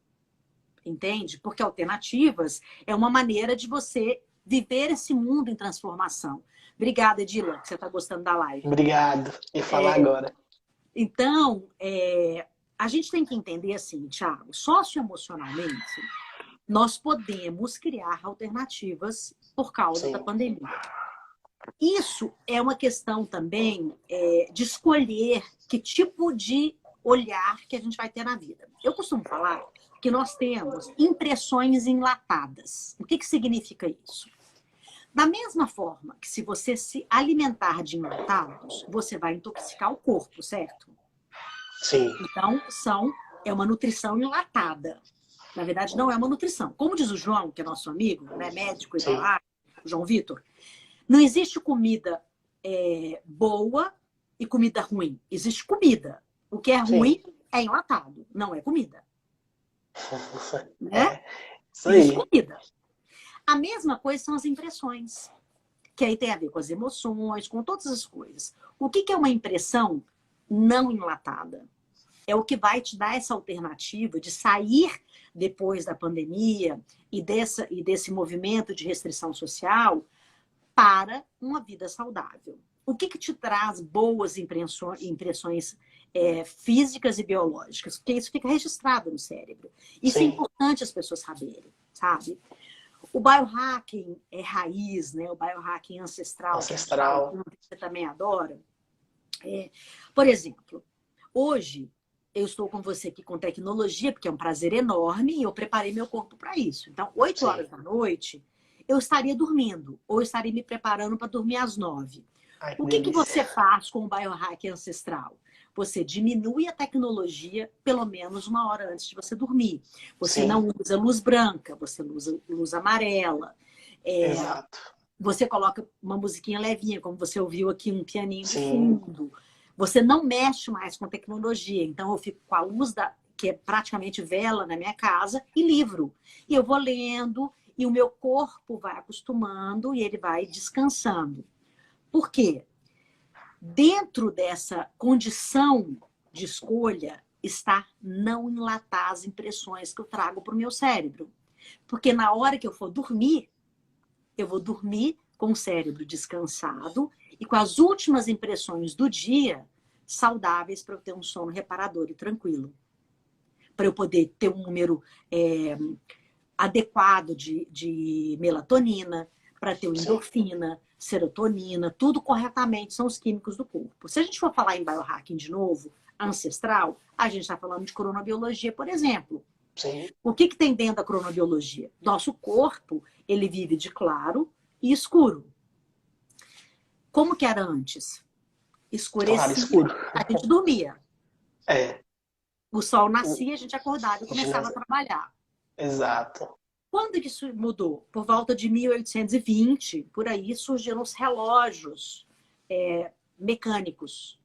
Entende? Porque alternativas é uma maneira de você viver esse mundo em transformação. Obrigada, Edila, que você está gostando da live. Obrigado. E falar agora. Então, a gente tem que entender assim, Thiago, socioemocionalmente, nós podemos criar alternativas por causa da pandemia. Isso é uma questão também de escolher que tipo de olhar que a gente vai ter na vida. Eu costumo falar que nós temos impressões enlatadas. O que significa isso? Da mesma forma que se você se alimentar de enlatados, você vai intoxicar o corpo, certo? Sim. Então, é uma nutrição enlatada. Na verdade, não é uma nutrição. Como diz o João, que é nosso amigo, né, médico e lá, o João Vitor, não existe comida boa e comida ruim. Existe comida. O que é ruim é enlatado, não é comida. Né? Isso aí. Existe comida. A mesma coisa são as impressões, que aí tem a ver com as emoções, com todas as coisas. O que é uma impressão não enlatada? É o que vai te dar essa alternativa de sair depois da pandemia e desse movimento de restrição social para uma vida saudável. O que te traz boas impressões físicas e biológicas? Porque isso fica registrado no cérebro. Isso é importante as pessoas saberem, sabe? O biohacking é raiz, né? O biohacking ancestral. Que você também adora. Por exemplo, hoje eu estou com você aqui com tecnologia, porque é um prazer enorme e eu preparei meu corpo para isso. Então, 8 horas da noite, eu estaria dormindo, ou estaria me preparando para dormir às 9. Ai, o que você faz com o biohacking ancestral? Você diminui a tecnologia pelo menos 1 hora antes de você dormir. Você não usa luz branca, você usa luz amarela. Exato. Você coloca uma musiquinha levinha, como você ouviu aqui, um pianinho de fundo. Você não mexe mais com tecnologia. Então, eu fico com a luz que é praticamente vela na minha casa e livro. E eu vou lendo e o meu corpo vai acostumando e ele vai descansando. Por quê? Dentro dessa condição de escolha está não enlatar as impressões que eu trago para o meu cérebro. Porque na hora que eu for dormir, eu vou dormir com o cérebro descansado e com as últimas impressões do dia saudáveis para eu ter um sono reparador e tranquilo. Para eu poder ter um número adequado de melatonina, para ter endorfina, serotonina, tudo corretamente, são os químicos do corpo. Se a gente for falar em biohacking de novo, ancestral, a gente está falando de cronobiologia, por exemplo. O que tem dentro da cronobiologia? Nosso corpo, ele vive de claro e escuro. Como que era antes? Escurecia, claro, escuro. A gente dormia. O sol nascia, a gente acordava e começava a trabalhar. Exato. Quando que isso mudou? Por volta de 1820, por aí, surgiram os relógios mecânicos.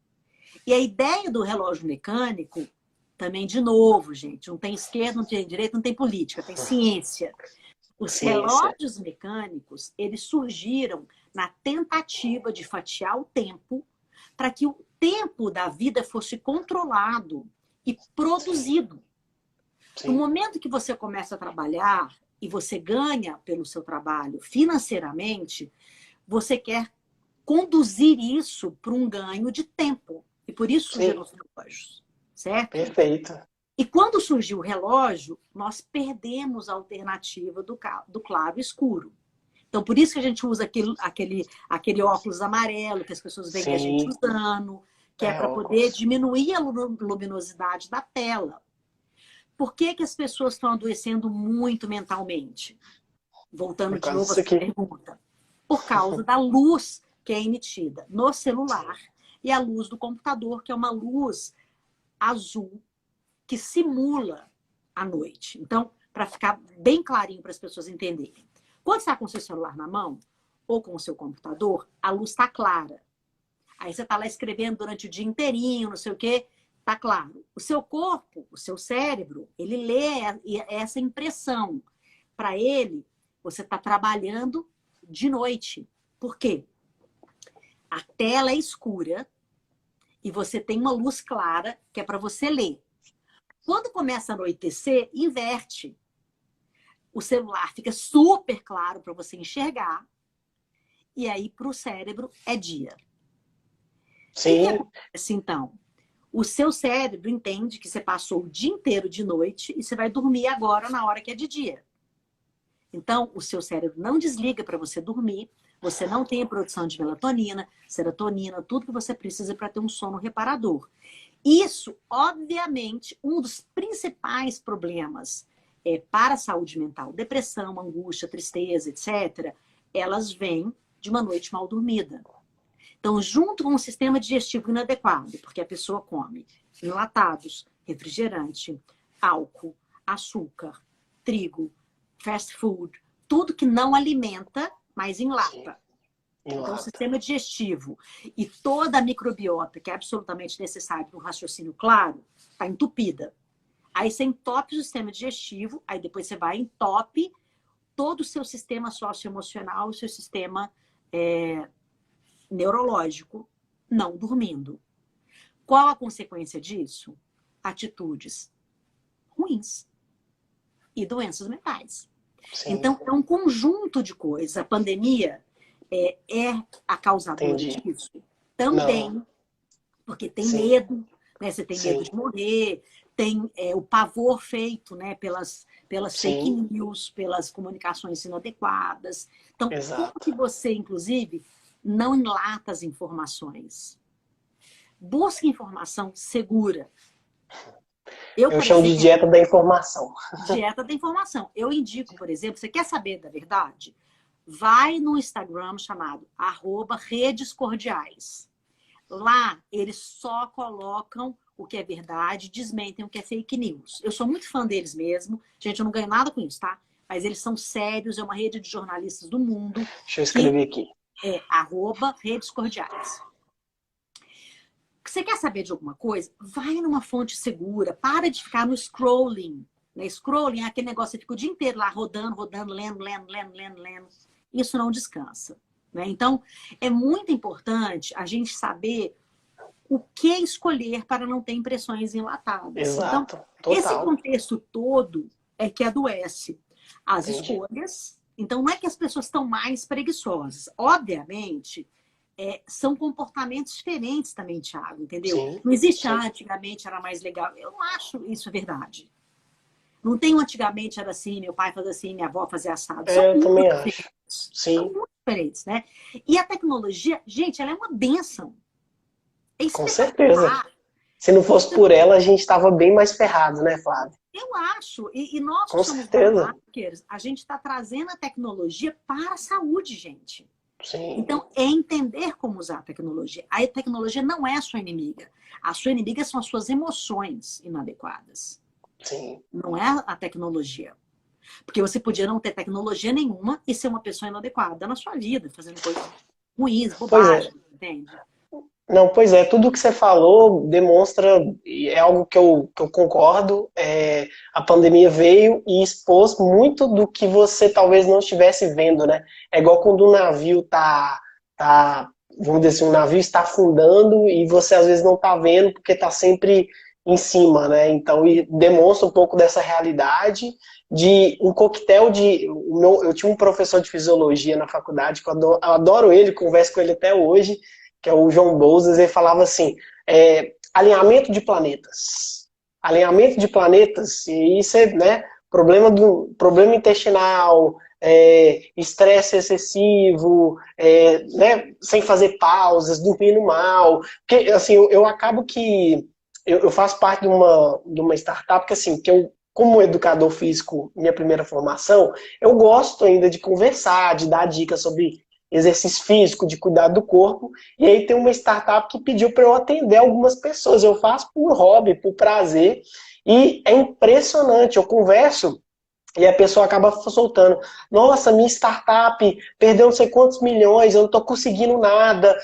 E a ideia do relógio mecânico, também, de novo, gente, não tem esquerda, não tem direita, não tem política, tem ciência. Os Ciência. relógios mecânicos, eles surgiram na tentativa de fatiar o tempo para que o tempo da vida fosse controlado e produzido. Sim. No momento que você começa a trabalhar e você ganha pelo seu trabalho financeiramente, você quer conduzir isso para um ganho de tempo. E por isso surgiram os relógios, certo? Perfeito. E quando surgiu o relógio, nós perdemos a alternativa do claro e escuro. Então, por isso que a gente usa aquele óculos amarelo que as pessoas veem a gente usando, que é para poder diminuir a luminosidade da tela. Por que que as pessoas estão adoecendo muito mentalmente? Voltando de novo a essa pergunta. Por causa da luz que é emitida no celular e a luz do computador, que é uma luz azul que simula a noite. Então, para ficar bem clarinho para as pessoas entenderem. Quando você está com o seu celular na mão ou com o seu computador, a luz está clara. Aí você está lá escrevendo durante o dia inteirinho, não sei o quê, tá claro. O seu corpo, o seu cérebro, ele lê essa impressão. Para ele, você está trabalhando de noite. Por quê? A tela é escura e você tem uma luz clara que é para você ler. Quando começa a anoitecer, inverte. O celular fica super claro para você enxergar e aí para o cérebro é dia. Sim. O que acontece, então? O seu cérebro entende que você passou o dia inteiro de noite e você vai dormir agora na hora que é de dia. Então, o seu cérebro não desliga para você dormir, você não tem a produção de melatonina, serotonina, tudo que você precisa para ter um sono reparador. Isso, obviamente, um dos principais problemas para a saúde mental, depressão, angústia, tristeza, etc., elas vêm de uma noite mal dormida. Então, junto com um sistema digestivo inadequado, porque a pessoa come enlatados, refrigerante, álcool, açúcar, trigo, fast food, tudo que não alimenta, mas enlata. Então, o sistema digestivo e toda a microbiota, que é absolutamente necessária para um raciocínio claro, está entupida. Aí você entope o sistema digestivo, aí depois você vai e entope todo o seu sistema socioemocional, o seu sistema neurológico, não dormindo. Qual a consequência disso? Atitudes ruins e doenças mentais. Sim. Então, é um conjunto de coisas. A pandemia é a causadora disso? Também. Não. Porque tem medo, né? Você tem medo de morrer, tem o pavor feito, né? pelas fake news, pelas comunicações inadequadas. Então, como que você, inclusive, não enlata as informações? Busque informação segura. Eu chamo de dieta da informação. Dieta da informação. Eu indico, por exemplo, você quer saber da verdade? Vai no Instagram chamado @redescordiais. Lá, eles só colocam o que é verdade, desmentem o que é fake news. Eu sou muito fã deles mesmo. Gente, eu não ganho nada com isso, tá? Mas eles são sérios, é uma rede de jornalistas do mundo. Deixa eu escrever aqui. É @redescordiais. Você quer saber de alguma coisa? Vai numa fonte segura. Para de ficar no scrolling. Né? Scrolling é aquele negócio que fica o dia inteiro lá rodando, lendo. Isso não descansa. Né? Então, é muito importante a gente saber o que escolher para não ter impressões enlatadas. Exato. Então, total. Esse contexto todo é que adoece as escolhas. Então, não é que as pessoas estão mais preguiçosas. Obviamente, são comportamentos diferentes também, Thiago, entendeu? Sim, não existe, antigamente era mais legal. Eu não acho isso verdade. Não tem antigamente era assim, meu pai fazia assim, minha avó fazia assado. Eu também acho. Sim. São muito diferentes, né? E a tecnologia, gente, ela é uma bênção. Com certeza. Se não fosse por ela, a gente estava bem mais ferrado, né, Flávia? Eu acho. E nós com que somos hackers, a gente está trazendo a tecnologia para a saúde, gente. Sim. Então, é entender como usar a tecnologia. A tecnologia não é a sua inimiga. A sua inimiga são as suas emoções inadequadas. Sim. Não é a tecnologia. Porque você podia não ter tecnologia nenhuma e ser uma pessoa inadequada na sua vida, fazendo coisas ruins, bobagens, entende? Não, pois é, tudo que você falou demonstra, e é algo que eu concordo, a pandemia veio e expôs muito do que você talvez não estivesse vendo, né? É igual quando um navio tá, vamos dizer assim, um navio está afundando e você às vezes não está vendo porque está sempre em cima, né? Então, e demonstra um pouco dessa realidade de um coquetel de... eu tinha um professor de fisiologia na faculdade, que eu adoro ele, converso com ele até hoje, que é o João Bouzas, ele falava assim, alinhamento de planetas. Alinhamento de planetas, e isso é, né, problema intestinal, estresse excessivo, né, sem fazer pausas, dormindo mal. Porque, assim, eu acabo que eu faço parte de uma startup que, assim, que eu, como educador físico, minha primeira formação, eu gosto ainda de conversar, de dar dicas sobre exercício físico, de cuidar do corpo. E aí tem uma startup que pediu para eu atender algumas pessoas. Eu faço por hobby, por prazer. E é impressionante. Eu converso e a pessoa acaba soltando. Nossa, minha startup perdeu não sei quantos milhões, eu não estou conseguindo nada,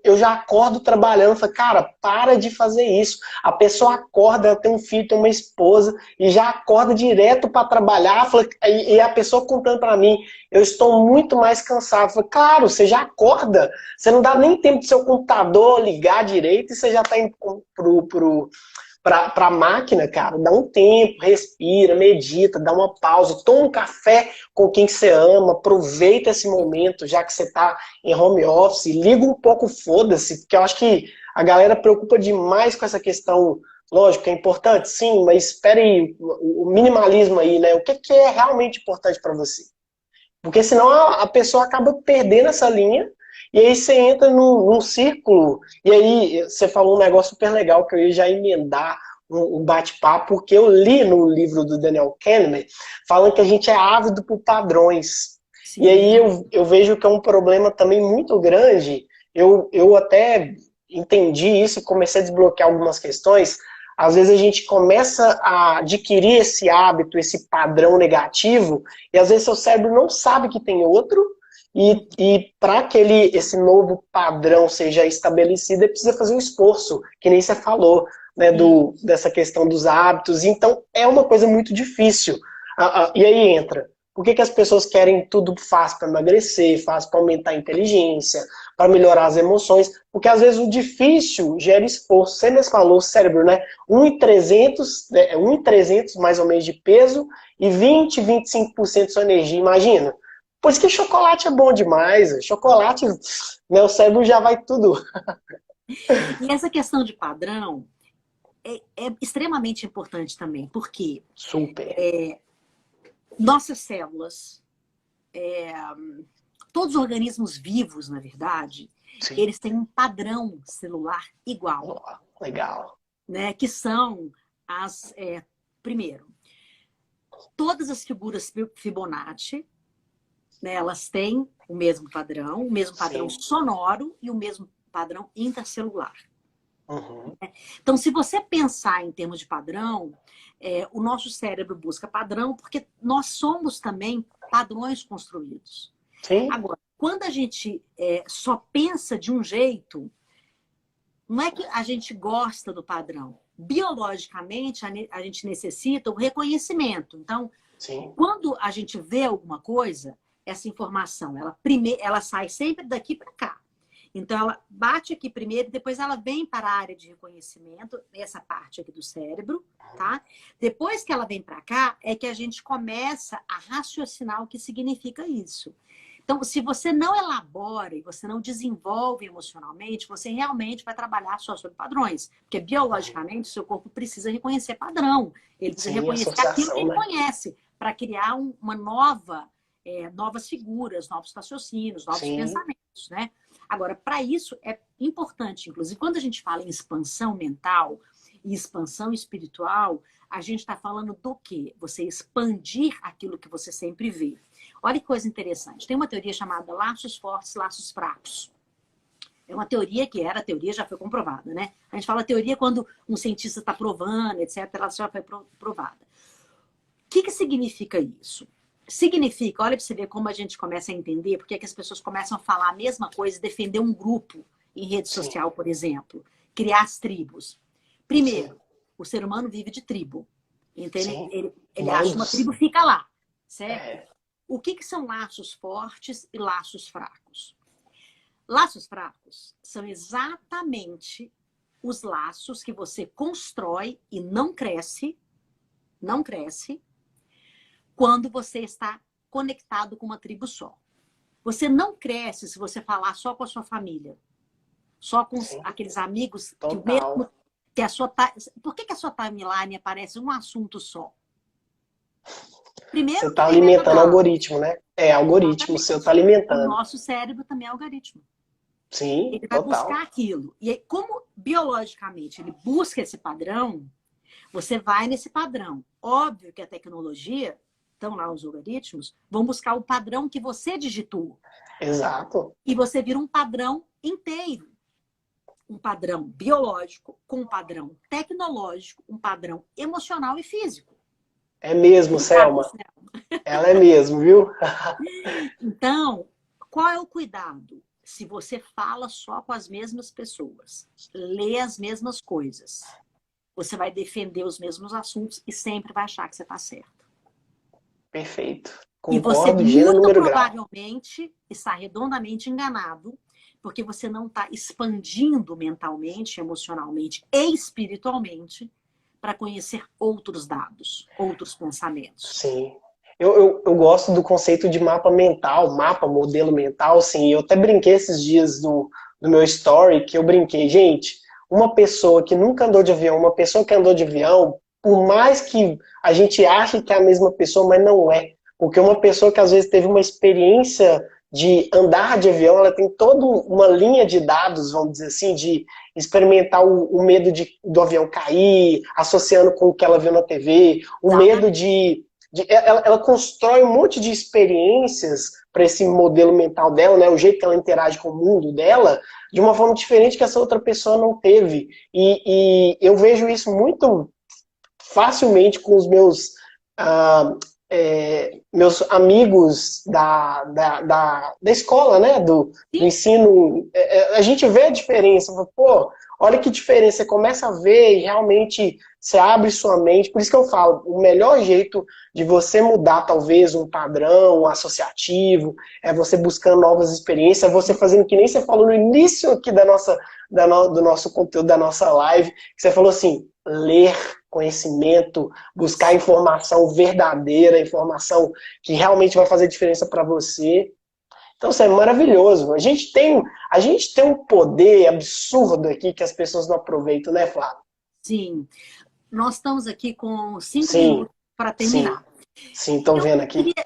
eu já acordo trabalhando. Eu falo, cara, para de fazer isso. A pessoa acorda, ela tem um filho, tem uma esposa, e já acorda direto para trabalhar. E a pessoa contando para mim, eu estou muito mais cansado. Eu falo, claro, você já acorda, você não dá nem tempo do seu computador ligar direito e você já está indo para a máquina, cara, dá um tempo, respira, medita, dá uma pausa, toma um café com quem você ama, aproveita esse momento, já que você está em home office, liga um pouco, foda-se, porque eu acho que a galera preocupa demais com essa questão. Lógico que é importante, sim, mas espere aí, o minimalismo aí, né? O que é realmente importante para você? Porque senão a pessoa acaba perdendo essa linha e aí você entra num círculo. E aí você falou um negócio super legal que eu ia já emendar um bate-papo, porque eu li no livro do Daniel Kahneman falando que a gente é ávido por padrões. E aí Sim. eu vejo que é um problema também muito grande. Eu até entendi isso e comecei a desbloquear algumas questões. Às vezes a gente começa a adquirir esse hábito, esse padrão negativo, e às vezes seu cérebro não sabe que tem outro, e para que esse novo padrão seja estabelecido, ele precisa fazer um esforço, que nem você falou, né, dessa questão dos hábitos. Então é uma coisa muito difícil. E aí entra, por que as pessoas querem tudo fácil para emagrecer, fácil para aumentar a inteligência, para melhorar as emoções? Porque às vezes o difícil gera esforço. Você mesmo falou, o cérebro, né? 1,300, né? 1,300 mais ou menos de peso e 25% de sua energia, imagina. Por isso que chocolate é bom demais. Chocolate, né, o cérebro já vai tudo. E essa questão de padrão é extremamente importante também, porque Super. nossas células, todos os organismos vivos, na verdade, Sim. eles têm um padrão celular igual, Oh, legal. né? Que são primeiro, todas as figuras Fibonacci, né, elas têm o mesmo padrão Sim. sonoro e o mesmo padrão intercelular. Uhum. Então, se você pensar em termos de padrão, o nosso cérebro busca padrão porque nós somos também padrões construídos. Sim. Agora, quando a gente só pensa de um jeito, não é que a gente gosta do padrão. Biologicamente, a gente necessita o reconhecimento. Então, Sim. quando a gente vê alguma coisa, essa informação, ela sai sempre daqui para cá. Então, ela bate aqui primeiro, depois ela vem para a área de reconhecimento, essa parte aqui do cérebro, tá? Depois que ela vem para cá, é que a gente começa a raciocinar o que significa isso. Então, se você não elabora e você não desenvolve emocionalmente, você realmente vai trabalhar só sobre padrões. Porque biologicamente, o seu corpo precisa reconhecer padrão. Ele precisa Sim, reconhecer aquilo que associação, ele né? conhece para criar novas figuras, novos raciocínios, novos Sim. pensamentos, né? Agora, para isso é importante, inclusive, quando a gente fala em expansão mental e expansão espiritual, a gente está falando do quê? Você expandir aquilo que você sempre vê. Olha que coisa interessante. Tem uma teoria chamada laços fortes, laços fracos. É uma teoria que era teoria, já foi comprovada, né? A gente fala teoria quando um cientista está provando, etc. Ela já foi provada. O que significa isso? Significa, olha para você ver como a gente começa a entender porque é que as pessoas começam a falar a mesma coisa e defender um grupo em rede Sim, social, por exemplo, criar as tribos. sim, Primeiro, o ser humano vive de tribo. Entende? sim. Ele acha uma Bandos. tribo, fica lá, certo? É, O que são laços fortes e laços fracos? Laços fracos são exatamente os laços que você constrói e não cresce, quando você está conectado com uma tribo só. Você não cresce se você falar só com a sua família, só com sim, aqueles amigos que o mesmo total. que a sua por que a sua timeline aparece um assunto só? Você Primeiro que está é alimentando o aleatório. algoritmo, né? É, algoritmo, o seu está Exatamente. O alimentando. nosso cérebro também é algoritmo. Sim, Ele vai total. buscar aquilo. E aí, como biologicamente ele busca esse padrão, você vai nesse padrão. Óbvio que a tecnologia, estão lá os algoritmos, vão buscar o padrão que você digitou. Exato. E você vira um padrão inteiro. Um padrão biológico, com um padrão tecnológico, um padrão emocional e físico. É mesmo, Sabe, Selma. Marcelo? Ela é mesmo, viu? Então, qual é o cuidado? Se você fala só com as mesmas pessoas, lê as mesmas coisas, você vai defender os mesmos assuntos e sempre vai achar que você está certo. Perfeito. E você, Concordo, gênero, muito número, grau. provavelmente, está redondamente enganado, porque você não está expandindo mentalmente, emocionalmente e espiritualmente para conhecer outros dados, outros pensamentos. Sim. Eu gosto do conceito de mapa mental, mapa, modelo mental, sim. Eu até brinquei esses dias no meu story, que eu brinquei, gente, uma pessoa que nunca andou de avião, uma pessoa que andou de avião, por mais que a gente ache que é a mesma pessoa, mas não é. Porque uma pessoa que às vezes teve uma experiência de andar de avião, ela tem toda uma linha de dados, vamos dizer assim, de experimentar o medo do avião cair, associando com o que ela viu na TV, o medo Exatamente. ela constrói um monte de experiências para esse modelo mental dela, né? O jeito que ela interage com o mundo dela, de uma forma diferente que essa outra pessoa não teve. E eu vejo isso muito facilmente com os ah, meus amigos da escola, né? Do Sim, ensino. A gente vê a diferença. Pô, olha que diferença. Você começa a ver e realmente você abre sua mente. Por isso que eu falo, o melhor jeito de você mudar, talvez, um padrão associativo, é você buscando novas experiências, é você fazendo que nem você falou no início aqui do nosso conteúdo, da nossa live, que você falou assim, ler conhecimento, buscar isso. informação verdadeira, informação que realmente vai fazer diferença para você. Então, isso é maravilhoso. A gente tem um poder absurdo aqui que as pessoas não aproveitam, né, Flávio? Sim. Nós estamos aqui com 5 minutos Sim, para sim, terminar. sim, estou Eu vendo aqui. queria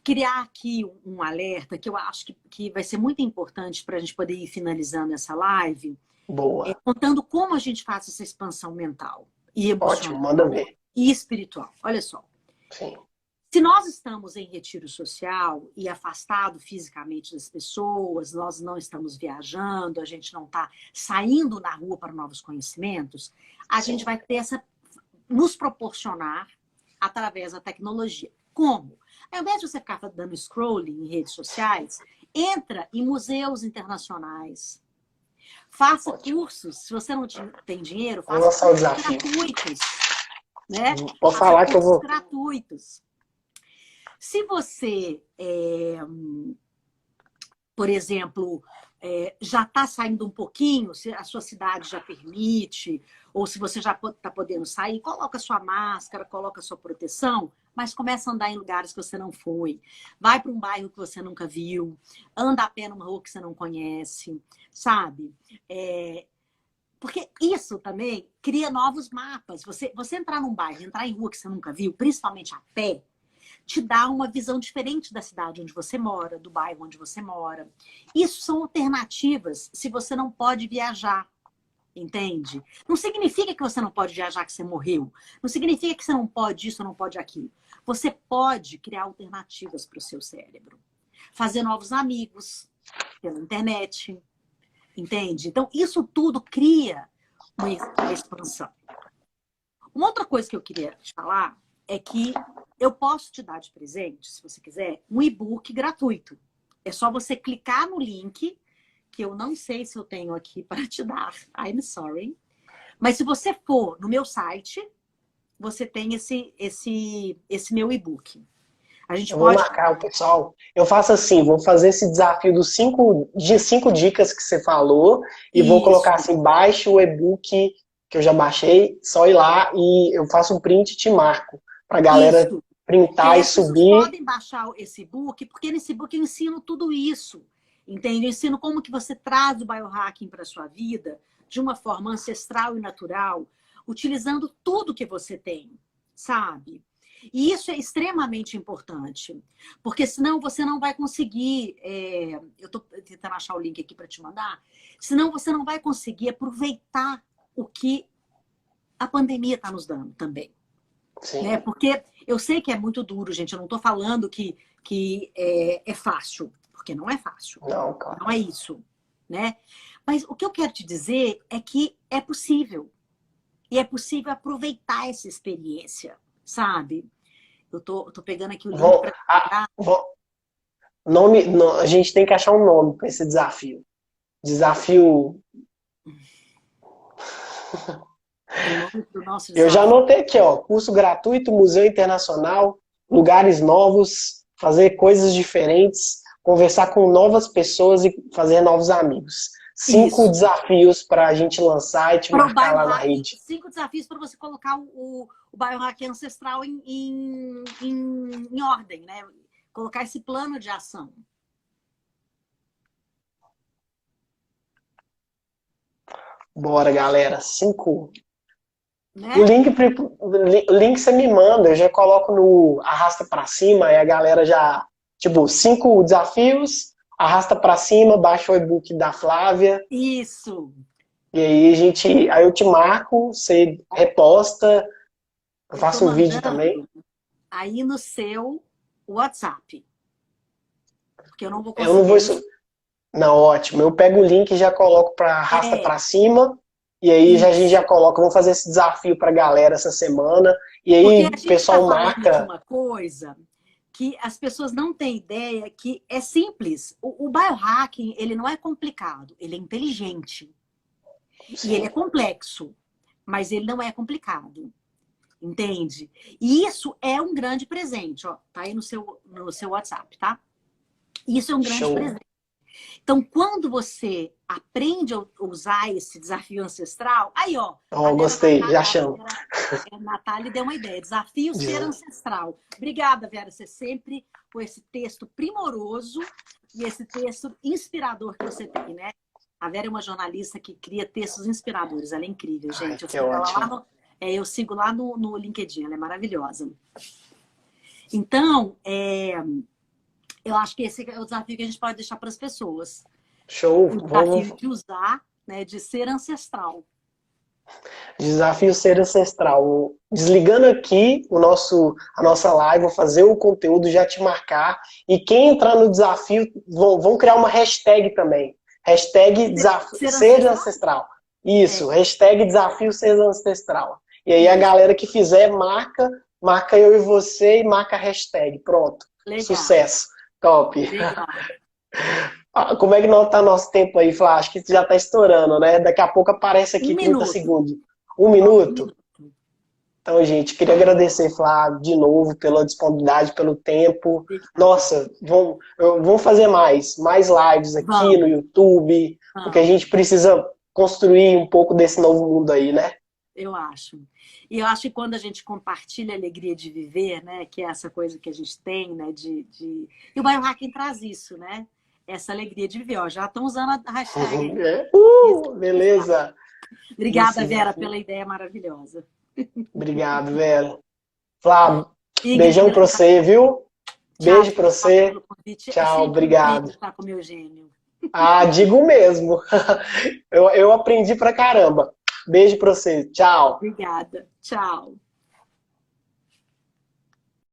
criar aqui um alerta que eu acho que vai ser muito importante para a gente poder ir finalizando essa live, Boa. contando como a gente faz essa expansão mental e Ótimo, emocional manda ver. e espiritual. Olha só. Sim, Se nós estamos em retiro social e afastado fisicamente das pessoas, nós não estamos viajando, a gente não está saindo na rua para novos conhecimentos, a gente sim. vai ter nos proporcionar através da tecnologia. Como? Ao invés de você ficar dando scrolling em redes sociais, entra em museus internacionais, faça Ótimo. cursos. Se você não tem dinheiro, Vamos faça lançar o cursos desafio. gratuitos, né? Pode Faça falar que eu cursos vou. gratuitos. Se você, por exemplo, já está saindo um pouquinho, se a sua cidade já permite, ou se você já está podendo sair, coloca sua máscara, coloca sua proteção, mas começa a andar em lugares que você não foi. Vai para um bairro que você nunca viu, anda a pé numa rua que você não conhece, sabe? Porque isso também cria novos mapas. Você entrar num bairro, entrar em rua que você nunca viu, principalmente a pé, te dá uma visão diferente da cidade onde você mora, do bairro onde você mora. Isso são alternativas se você não pode viajar, entende? Não significa que você não pode viajar, que você morreu. Não significa que você não pode isso, não pode aquilo. Você pode criar alternativas para o seu cérebro. Fazer novos amigos pela internet, entende? Então, isso tudo cria uma expansão. Uma outra coisa que eu queria te falar é que eu posso te dar de presente, se você quiser, um e-book gratuito. É só você clicar no link que eu não sei se eu tenho aqui para te dar. I'm sorry. Mas se você for no meu site, você tem esse meu e-book. A gente Eu vou pode... marcar o pessoal. Eu faço assim, vou fazer esse desafio dos cinco dicas que você falou e vou colocar Isso, assim, baixe o e-book que eu já baixei, só ir lá e eu faço um print e te marco pra galera isso. Que printar aí e as pessoas subir. podem baixar esse e-book, porque nesse e-book eu ensino tudo isso. Entende? Eu ensino como que você traz o biohacking para a sua vida de uma forma ancestral e natural, utilizando tudo que você tem, sabe? E isso é extremamente importante, porque senão você não vai conseguir. Eu estou tentando achar o link aqui para te mandar. Senão você não vai conseguir aproveitar o que a pandemia está nos dando também. Né? Sim. Porque eu sei que é muito duro, gente. Eu não estou falando que é fácil, porque não é fácil. Não, claro. Não é isso, né? Mas o que eu quero te dizer é que é possível. E é possível aproveitar essa experiência, sabe? Eu tô pegando aqui o link Vou, para... a gente tem que achar um nome para esse desafio. Desafio. O nome do nosso Eu já desafio. anotei aqui, ó, curso gratuito, Museu Internacional, lugares novos, fazer coisas diferentes, conversar com novas pessoas e fazer novos amigos. 5 Isso. desafios para a gente lançar e te Para o marcar lá na biohacking, rede. 5 desafios para você colocar o biohacking ancestral em ordem, né? Colocar esse plano de ação. Bora, galera. 5. O Né? link, o link você me manda, eu já coloco no arrasta para cima, e a galera já, tipo, 5 desafios, arrasta para cima, baixa o e-book da Flávia, Isso. e aí eu te marco, você reposta, eu Eu estou faço um vídeo também. mandando aí no seu WhatsApp. Porque eu não vou Eu não conseguir vou aí no... isso. Não, ótimo. Eu pego o link e já coloco para arrasta É, para cima. E aí a gente já isso. coloca, vamos fazer esse desafio para a galera essa semana. E Porque aí a o gente está pessoal falando de marca. uma coisa que as pessoas não têm ideia que é simples. O biohacking, ele não é complicado, ele é inteligente. E ele é Sim, complexo, mas ele não é complicado. Entende? E isso é um grande presente, ó. Tá aí no seu WhatsApp, tá? Isso é um grande show. presente. Então, quando você aprende a usar esse desafio ancestral, aí, ó, Ó, gostei, já chamo. A Natália deu uma ideia. Desafio ser Diz- ancestral. Obrigada, Vera, você sempre com esse texto primoroso e esse texto inspirador que você tem, né? A Vera é uma jornalista que cria textos inspiradores. Ela é incrível, Ai, gente. Eu que sigo ela lá ótimo. eu sigo lá no LinkedIn. Ela é maravilhosa. Então, eu acho que esse é o desafio que a gente pode deixar para as pessoas. Show. O Vamos. desafio de usar, né, de ser ancestral. Desafio ser ancestral. Desligando aqui a nossa live, vou fazer o conteúdo, já te marcar. E quem entrar no desafio, vão criar uma hashtag também. Hashtag desafio, Ser ser ancestral? ancestral. Isso, É, hashtag desafio ser ancestral. E aí a isso. galera que fizer, marca eu e você e marca a hashtag. Pronto. Legal, Sucesso. Top. legal. Ah, como é que não tá nosso tempo aí, Flá? Acho que já tá estourando, né? Daqui a pouco aparece Um aqui 30 minuto. segundos. Um Falta um minuto? minuto. Então, gente, queria agradecer, Flávio, de novo, pela disponibilidade, pelo tempo. Obrigada. Nossa, vamos fazer mais lives aqui no Vamos, YouTube, porque a vamos. gente precisa construir um pouco desse novo mundo aí, né? Eu acho. E eu acho que quando a gente compartilha a alegria de viver, né, que é essa coisa que a gente tem, né, E o biohacking traz isso, né? Essa alegria de viver. Ó, já estão usando a hashtag aí. É. Isso. Beleza. Obrigada, Isso, Vera, pela ideia maravilhosa. obrigado, Vera. Flávio, beijão Ingrid, pra você, viu? tchau, Beijo pra obrigada você. pelo convite. É Tchau, sempre incrível obrigado. estar com o meu gênio. Ah, digo mesmo. Eu aprendi pra caramba. Beijo pra você. Tchau. Obrigada. Tchau.